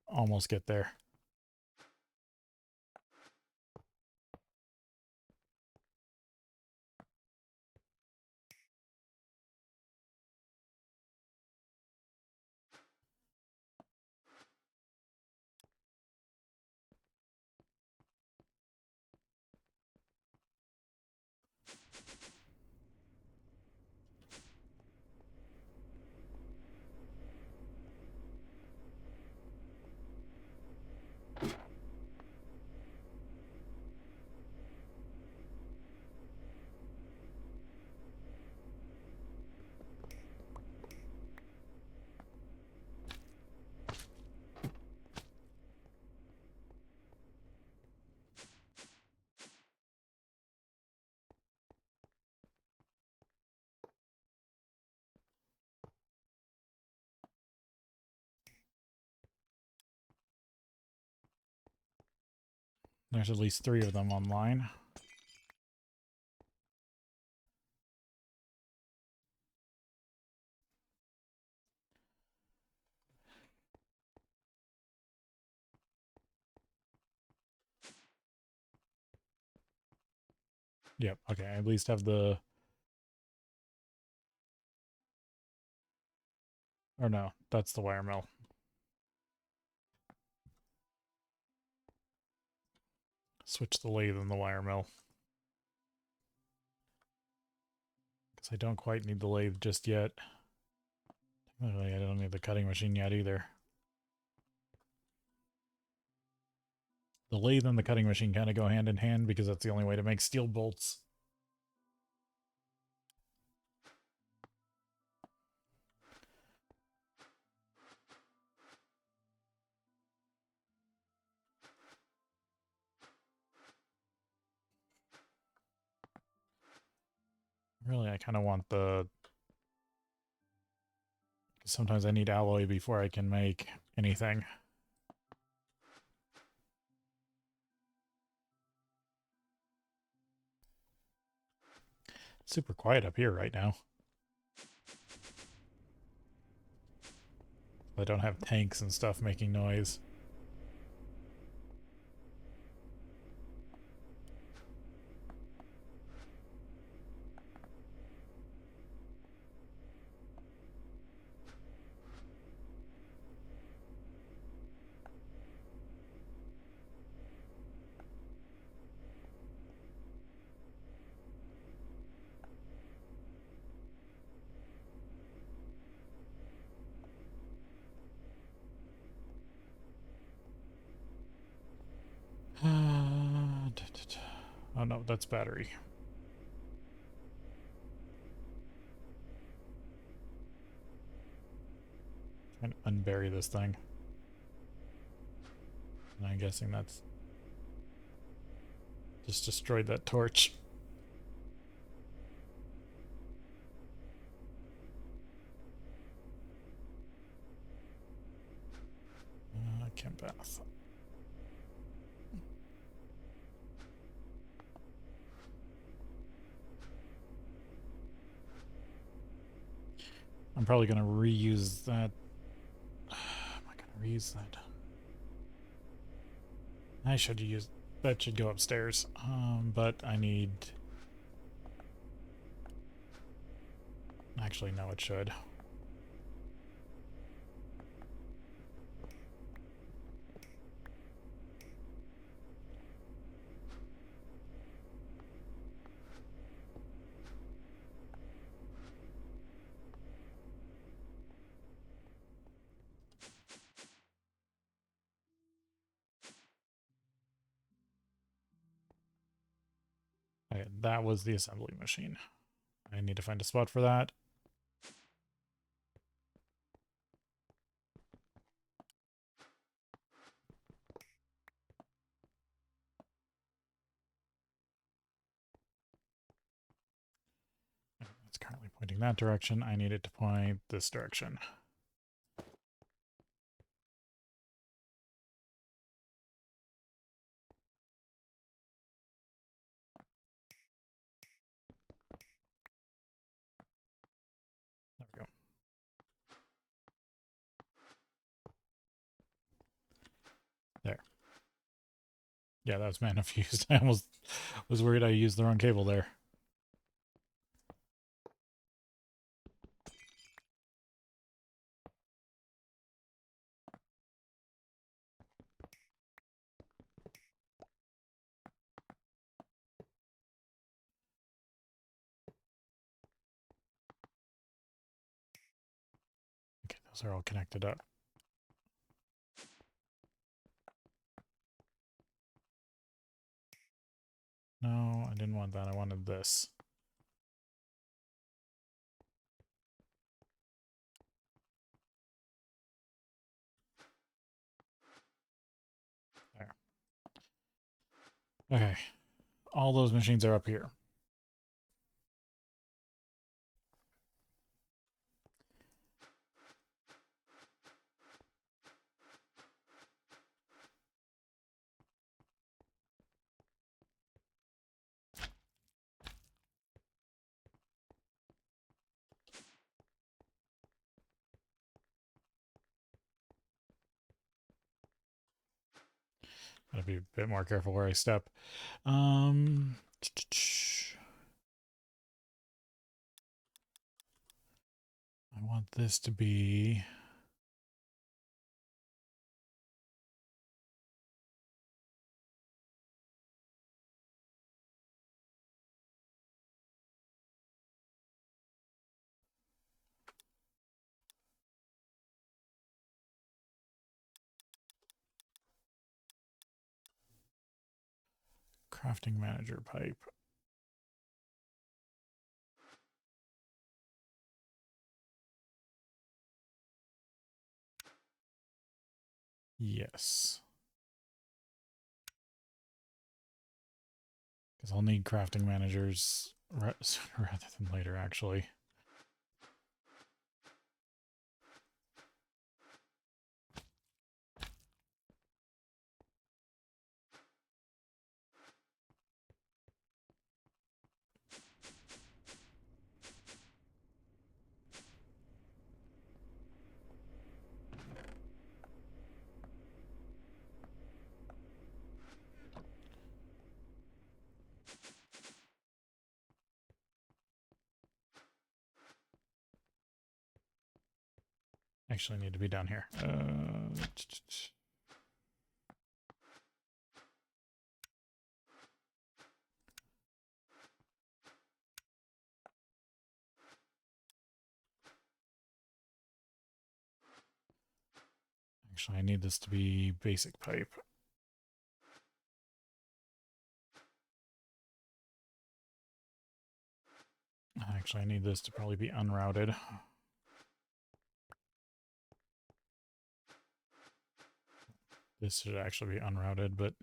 almost get there. There's at least 3 of them online. Yep, okay, I at least have the... Or no, that's the wire mill. Switch the lathe and the wire mill. Because I don't quite need the lathe just yet. Technically, I don't need the cutting machine yet either. The lathe and the cutting machine kind of go hand in hand because that's the only way to make steel bolts. Really, I kind of want the... Sometimes I need alloy before I can make anything. It's super quiet up here right now. I don't have tanks and stuff making noise. Oh no, that's battery. Trying to unbury this thing. And I'm guessing that's just destroyed that torch. Chem bath. I'm probably going to reuse that. Am I going to reuse that? I should use... That should go upstairs. But I need... Actually, no, it should. Okay, that was the assembly machine. I need to find a spot for that. It's currently pointing that direction. I need it to point this direction. There we go. There. Yeah, that was mana fused. I almost was worried I used the wrong cable there. Okay, those are all connected up. No, I didn't want that. I wanted this. There. Okay. All those machines are up here. Gotta be a bit more careful where I step. I want this to be... Crafting manager pipe. Yes. Because I'll need crafting managers sooner rather than later, actually. Actually, I need to be down here. Actually, I need this to be basic pipe. Actually, I need this to probably be unrouted. This should actually be unrouted, but...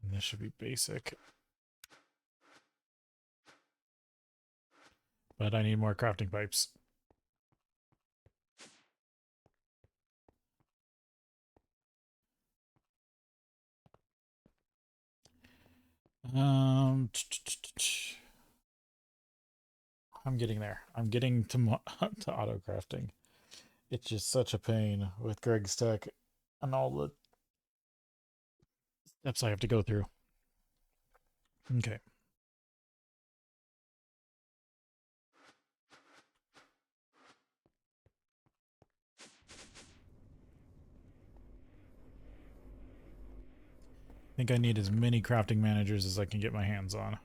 And this should be basic. But I need more crafting pipes. I'm getting there. I'm getting to to auto crafting. It's just such a pain with Greg's tech and all the steps I have to go through. Okay. I think I need as many crafting managers as I can get my hands on.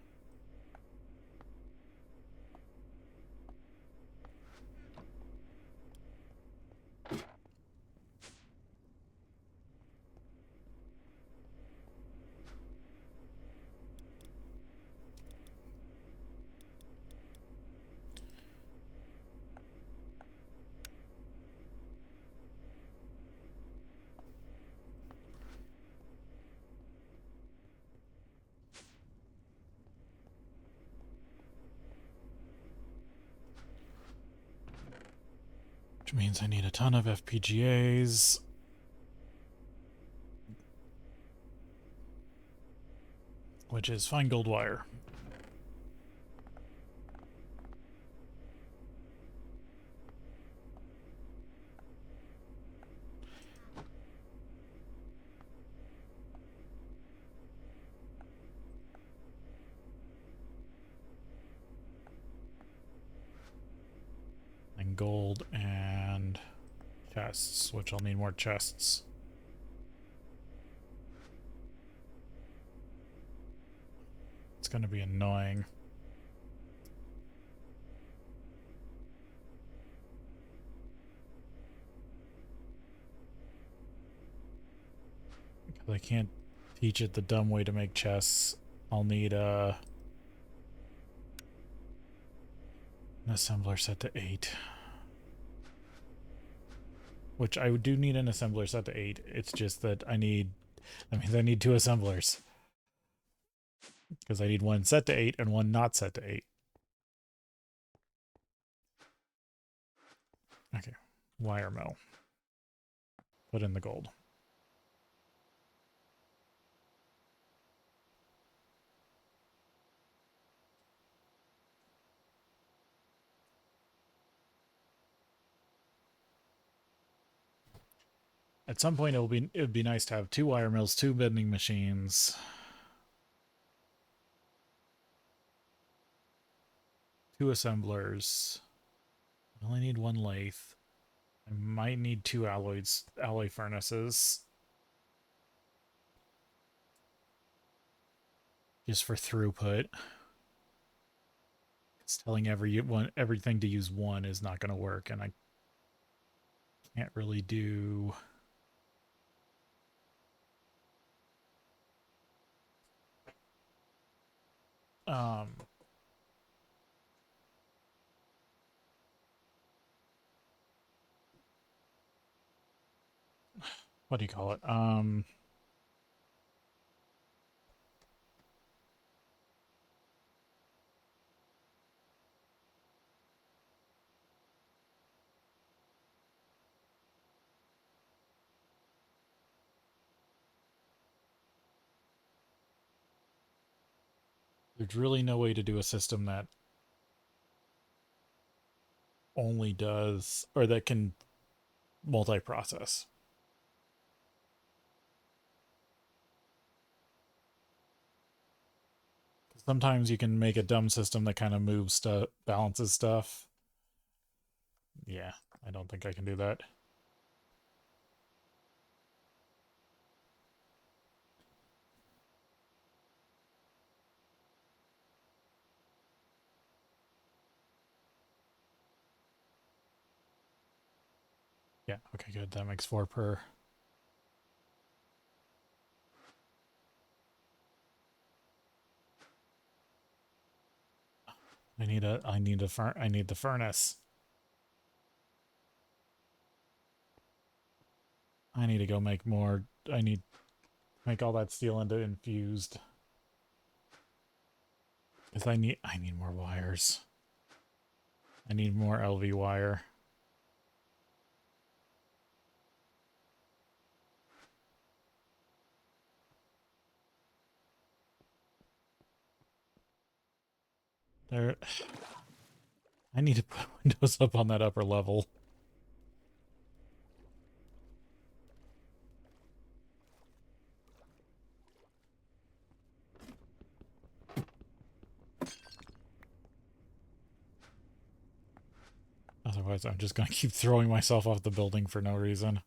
which means I need a ton of FPGAs. Which is fine gold wire. And gold and chests, which I'll need more chests. It's going to be annoying. Because I can't teach it the dumb way to make chests. I'll need an assembler set to 8. Which I do need an assembler set to 8. It's just that I need 2 assemblers. Because I need one set to 8 and one not set to 8. Okay. Wire mill. Put in the gold. At some point, it would be nice to have 2 wire mills, 2 bending machines, 2 assemblers. I only need 1 lathe. I might need 2 alloy furnaces. Just for throughput. It's telling everything to use 1 is not going to work, and I can't really do... what do you call it? There's really no way to do a system that only does, or that can multi-process. Sometimes you can make a dumb system that kind of moves stuff, balances stuff. Yeah, I don't think I can do that. Yeah, okay, good. That makes 4 per. I need the furnace. I need to go make more. I need to make all that steel into infused. Because I need more wires. I need more LV wire. There. I need to put windows up on that upper level. Otherwise, I'm just going to keep throwing myself off the building for no reason.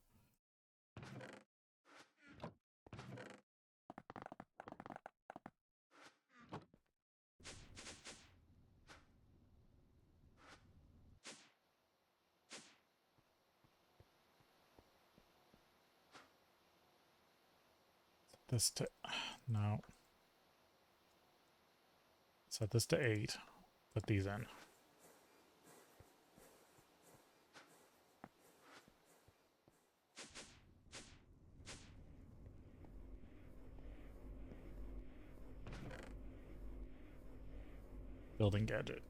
This to... No. Set this to 8. Put these in. Building gadget.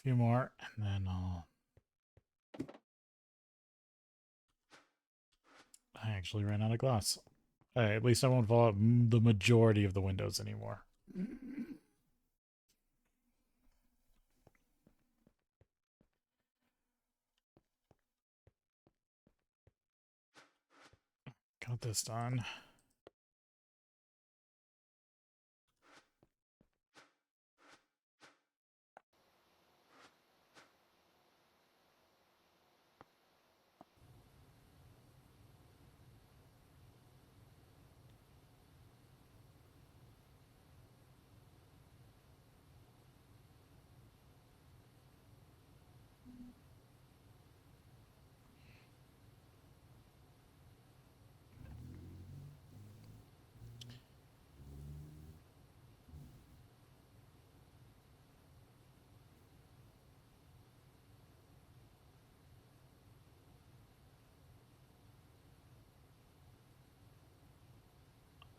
few more, and then I actually ran out of glass. At least I won't fall out the majority of the windows anymore. Got this done.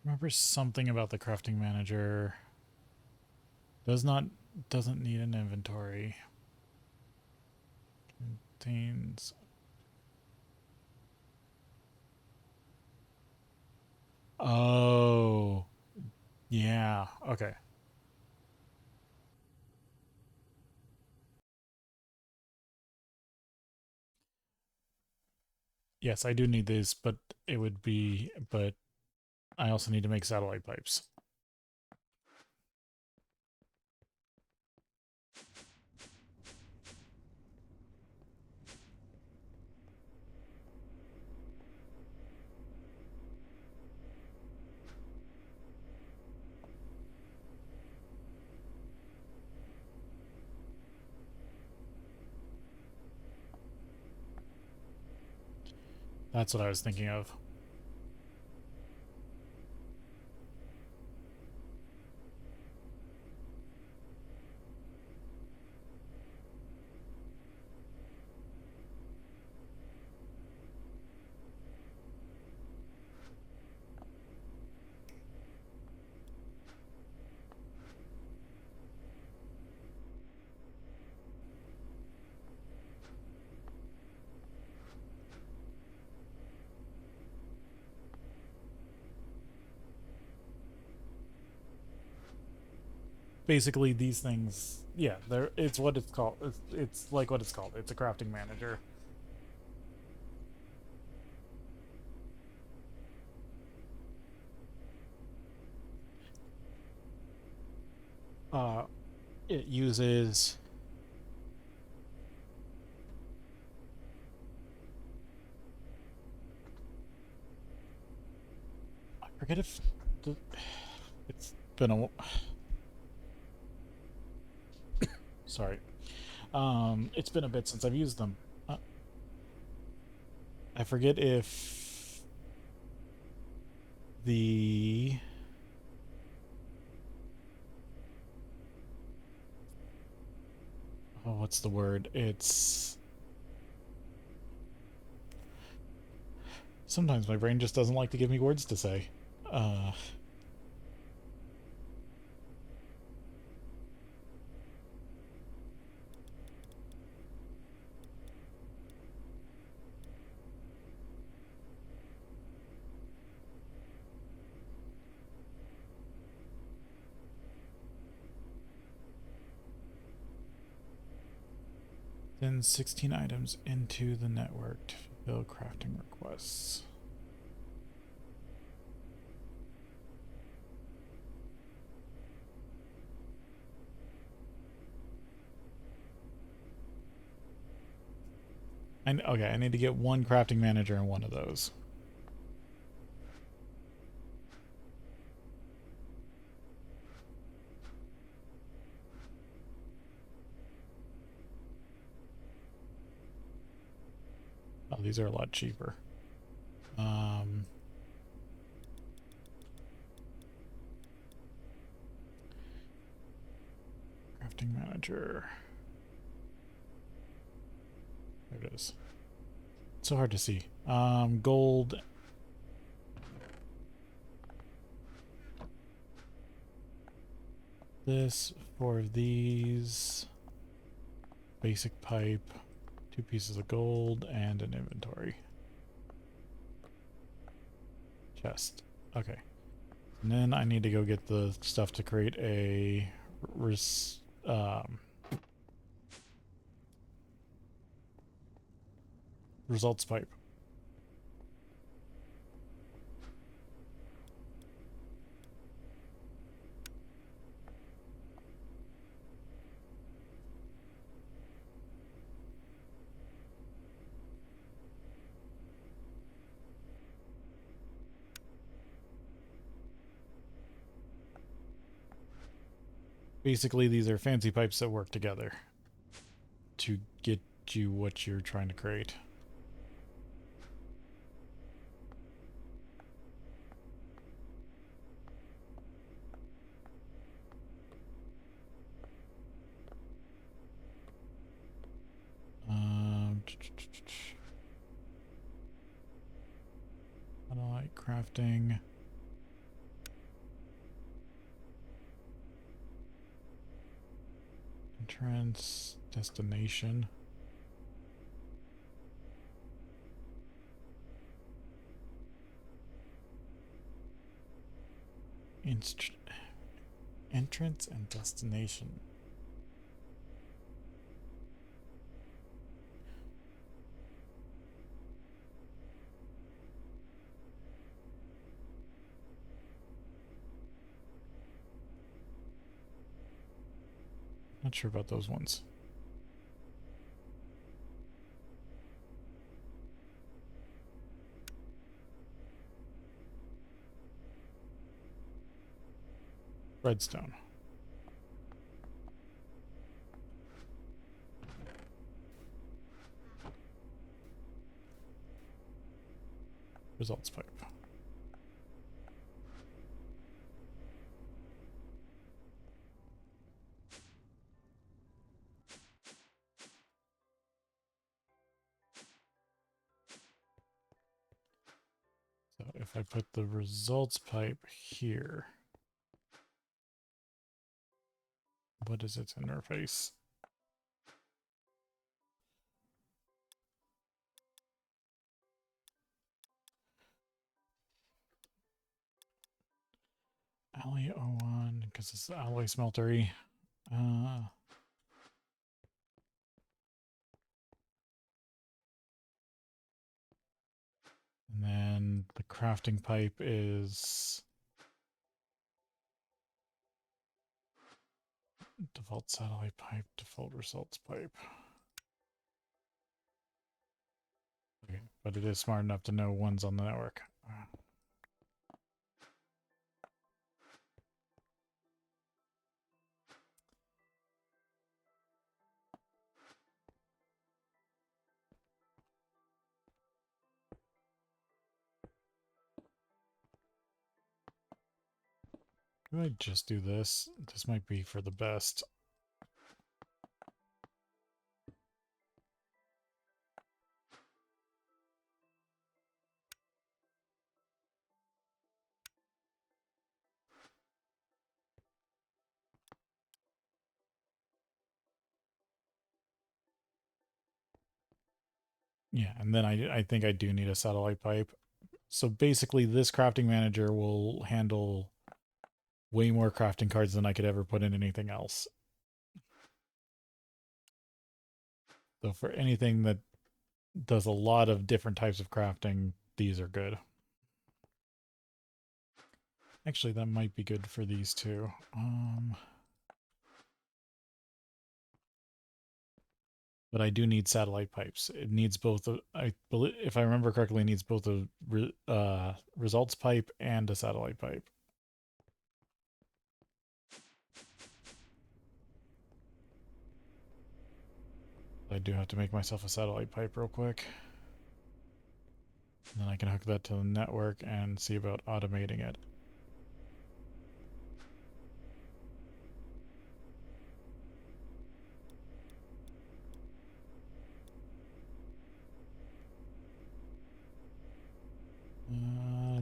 Remember something about the crafting manager. Doesn't need an inventory. Contains. Oh. Yeah. Okay. Yes, I do need these, but but I also need to make satellite pipes. That's what I was thinking of. Basically, these things, yeah, it's what it's called. It's like what it's called. It's a crafting manager. Uh, it uses I forget if it's been a sorry. It's been a bit since I've used them. I forget if the what's the word? It's sometimes my brain just doesn't like to give me words to say. Uh, Send 16 items into the network to fulfill crafting requests. Okay, I need to get one crafting manager in one of those. Oh, these are a lot cheaper. Crafting manager. There it is. It's so hard to see. Gold. This for these. basic pipe, 2 pieces of gold, and an inventory. Chest. Okay. And then I need to go get the stuff to create a results pipe. Basically, these are fancy pipes that work together to get you what you're trying to create. Satellite crafting. Entrance, destination. Entrance and destination. Not sure about those ones. Redstone. Results pipe. So if I put the results pipe here, what is its interface? Alloy 01, because it's the alloy smeltery. And then the crafting pipe is default satellite pipe, default results pipe. Okay, but it is smart enough to know one's on the network. Do I just do this? This might be for the best. Yeah, and then I think I do need a satellite pipe. So basically this crafting manager will handle way more crafting cards than I could ever put in anything else. So for anything that does a lot of different types of crafting, these are good. Actually, that might be good for these two. But I do need satellite pipes. It needs both. I believe, if I remember correctly, it needs both a results pipe and a satellite pipe. I do have to make myself a satellite pipe real quick. And then I can hook that to the network and see about automating it.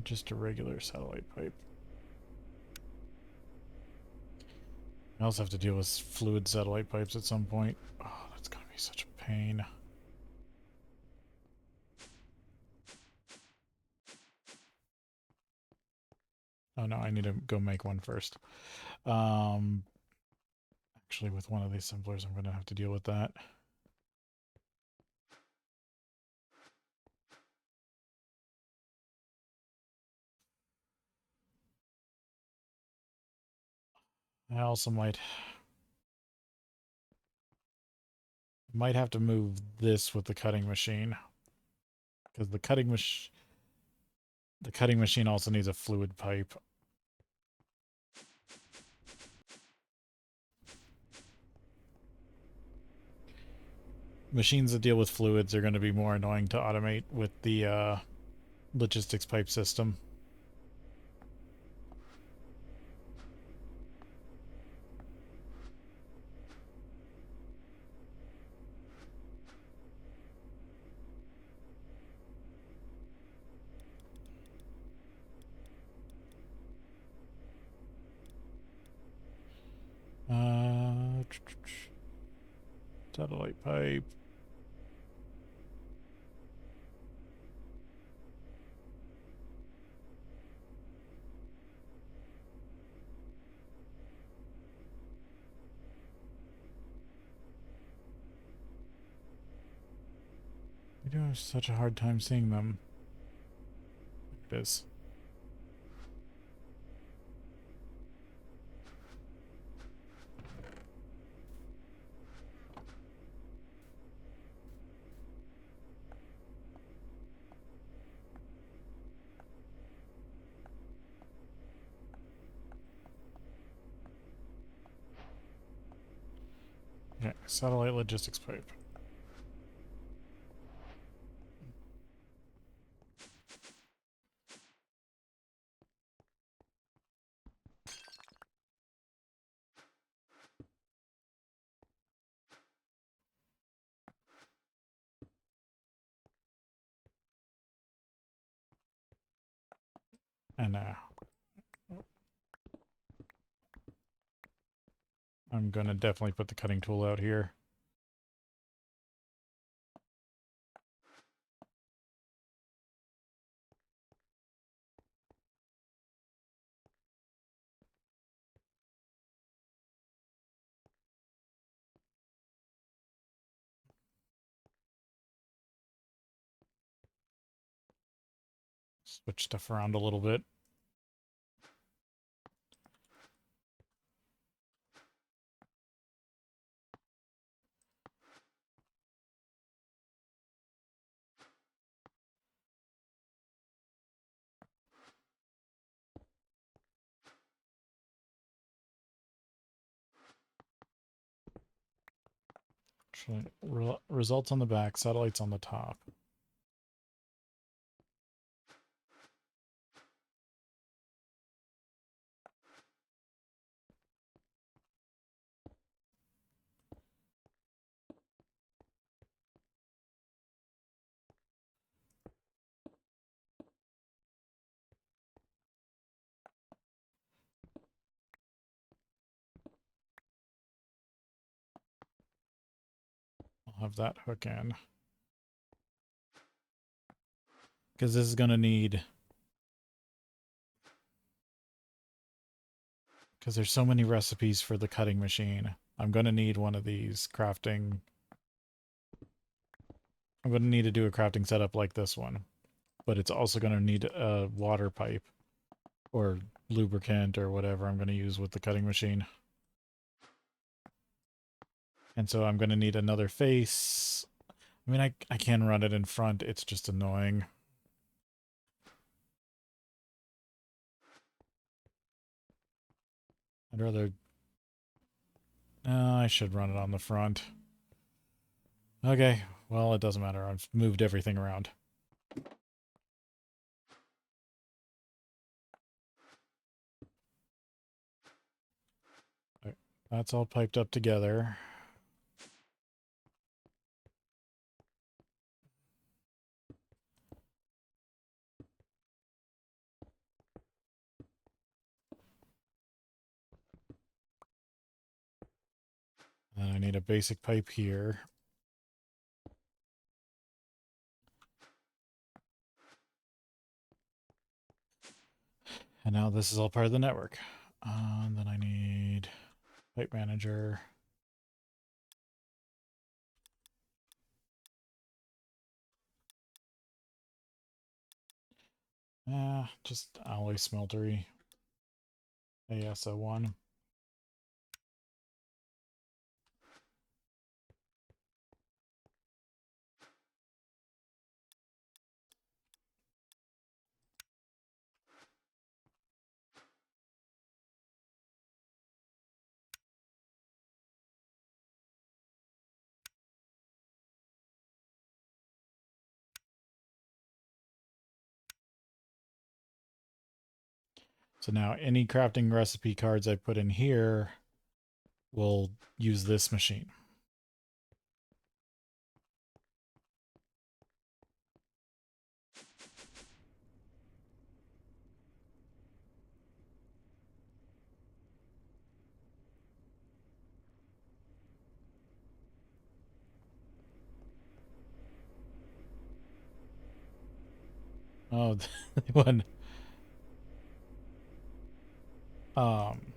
Just a regular satellite pipe. I also have to deal with fluid satellite pipes at some point. Oh, that's gonna be such a pain. Oh no, I need to go make one first. Actually, with one of these assemblers, I'm going to have to deal with that. I also might have to move this with the cutting machine, because the cutting machine also needs a fluid pipe. Machines that deal with fluids are going to be more annoying to automate with the logistics pipe system. Satellite pipe. I do have such a hard time seeing them. There it is. Okay, satellite logistics pipe. And I'm going to definitely put the cutting tool out here. Switch stuff around a little bit. Actually, results on the back, satellites on the top. I'll have that hook in. Because this is going to need... Because there's so many recipes for the cutting machine. I'm going to need one of these crafting... I'm going to need to do a crafting setup like this one. But it's also going to need a water pipe. Or lubricant or whatever I'm going to use with the cutting machine. And so I'm going to need another face. I mean, I can run it in front. It's just annoying. I'd rather... I should run it on the front. Okay, well, it doesn't matter. I've moved everything around. That's all piped up together. And I need a basic pipe here. And now this is all part of the network. Then I need pipe manager. Just alloy smeltery. ASO1. So now any crafting recipe cards I put in here will use this machine. Oh, the one. Um,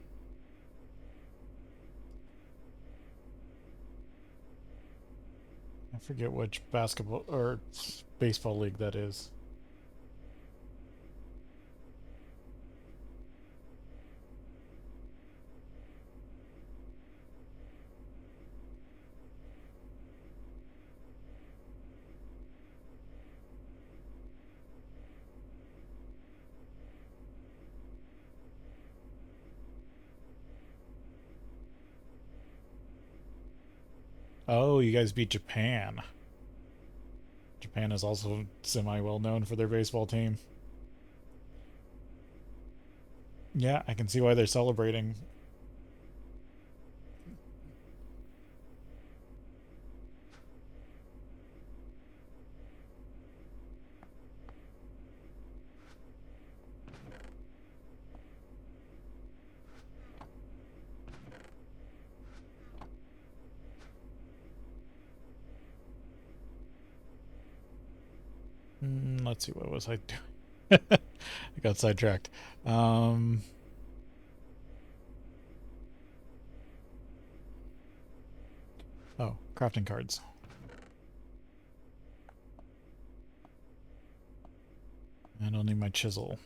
I forget which basketball or baseball league that is. Oh, you guys beat Japan. Japan is also semi well known for their baseball team. Yeah, I can see why they're celebrating. Let's see, what was I doing? I got sidetracked. Um, oh, crafting cards. I don't need my chisel.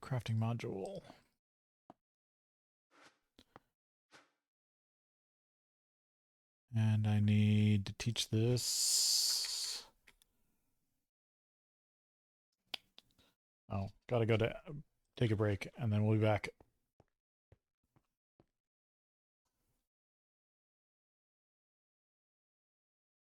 Crafting module. And I need to teach this. Oh, gotta go to take a break, and then we'll be back.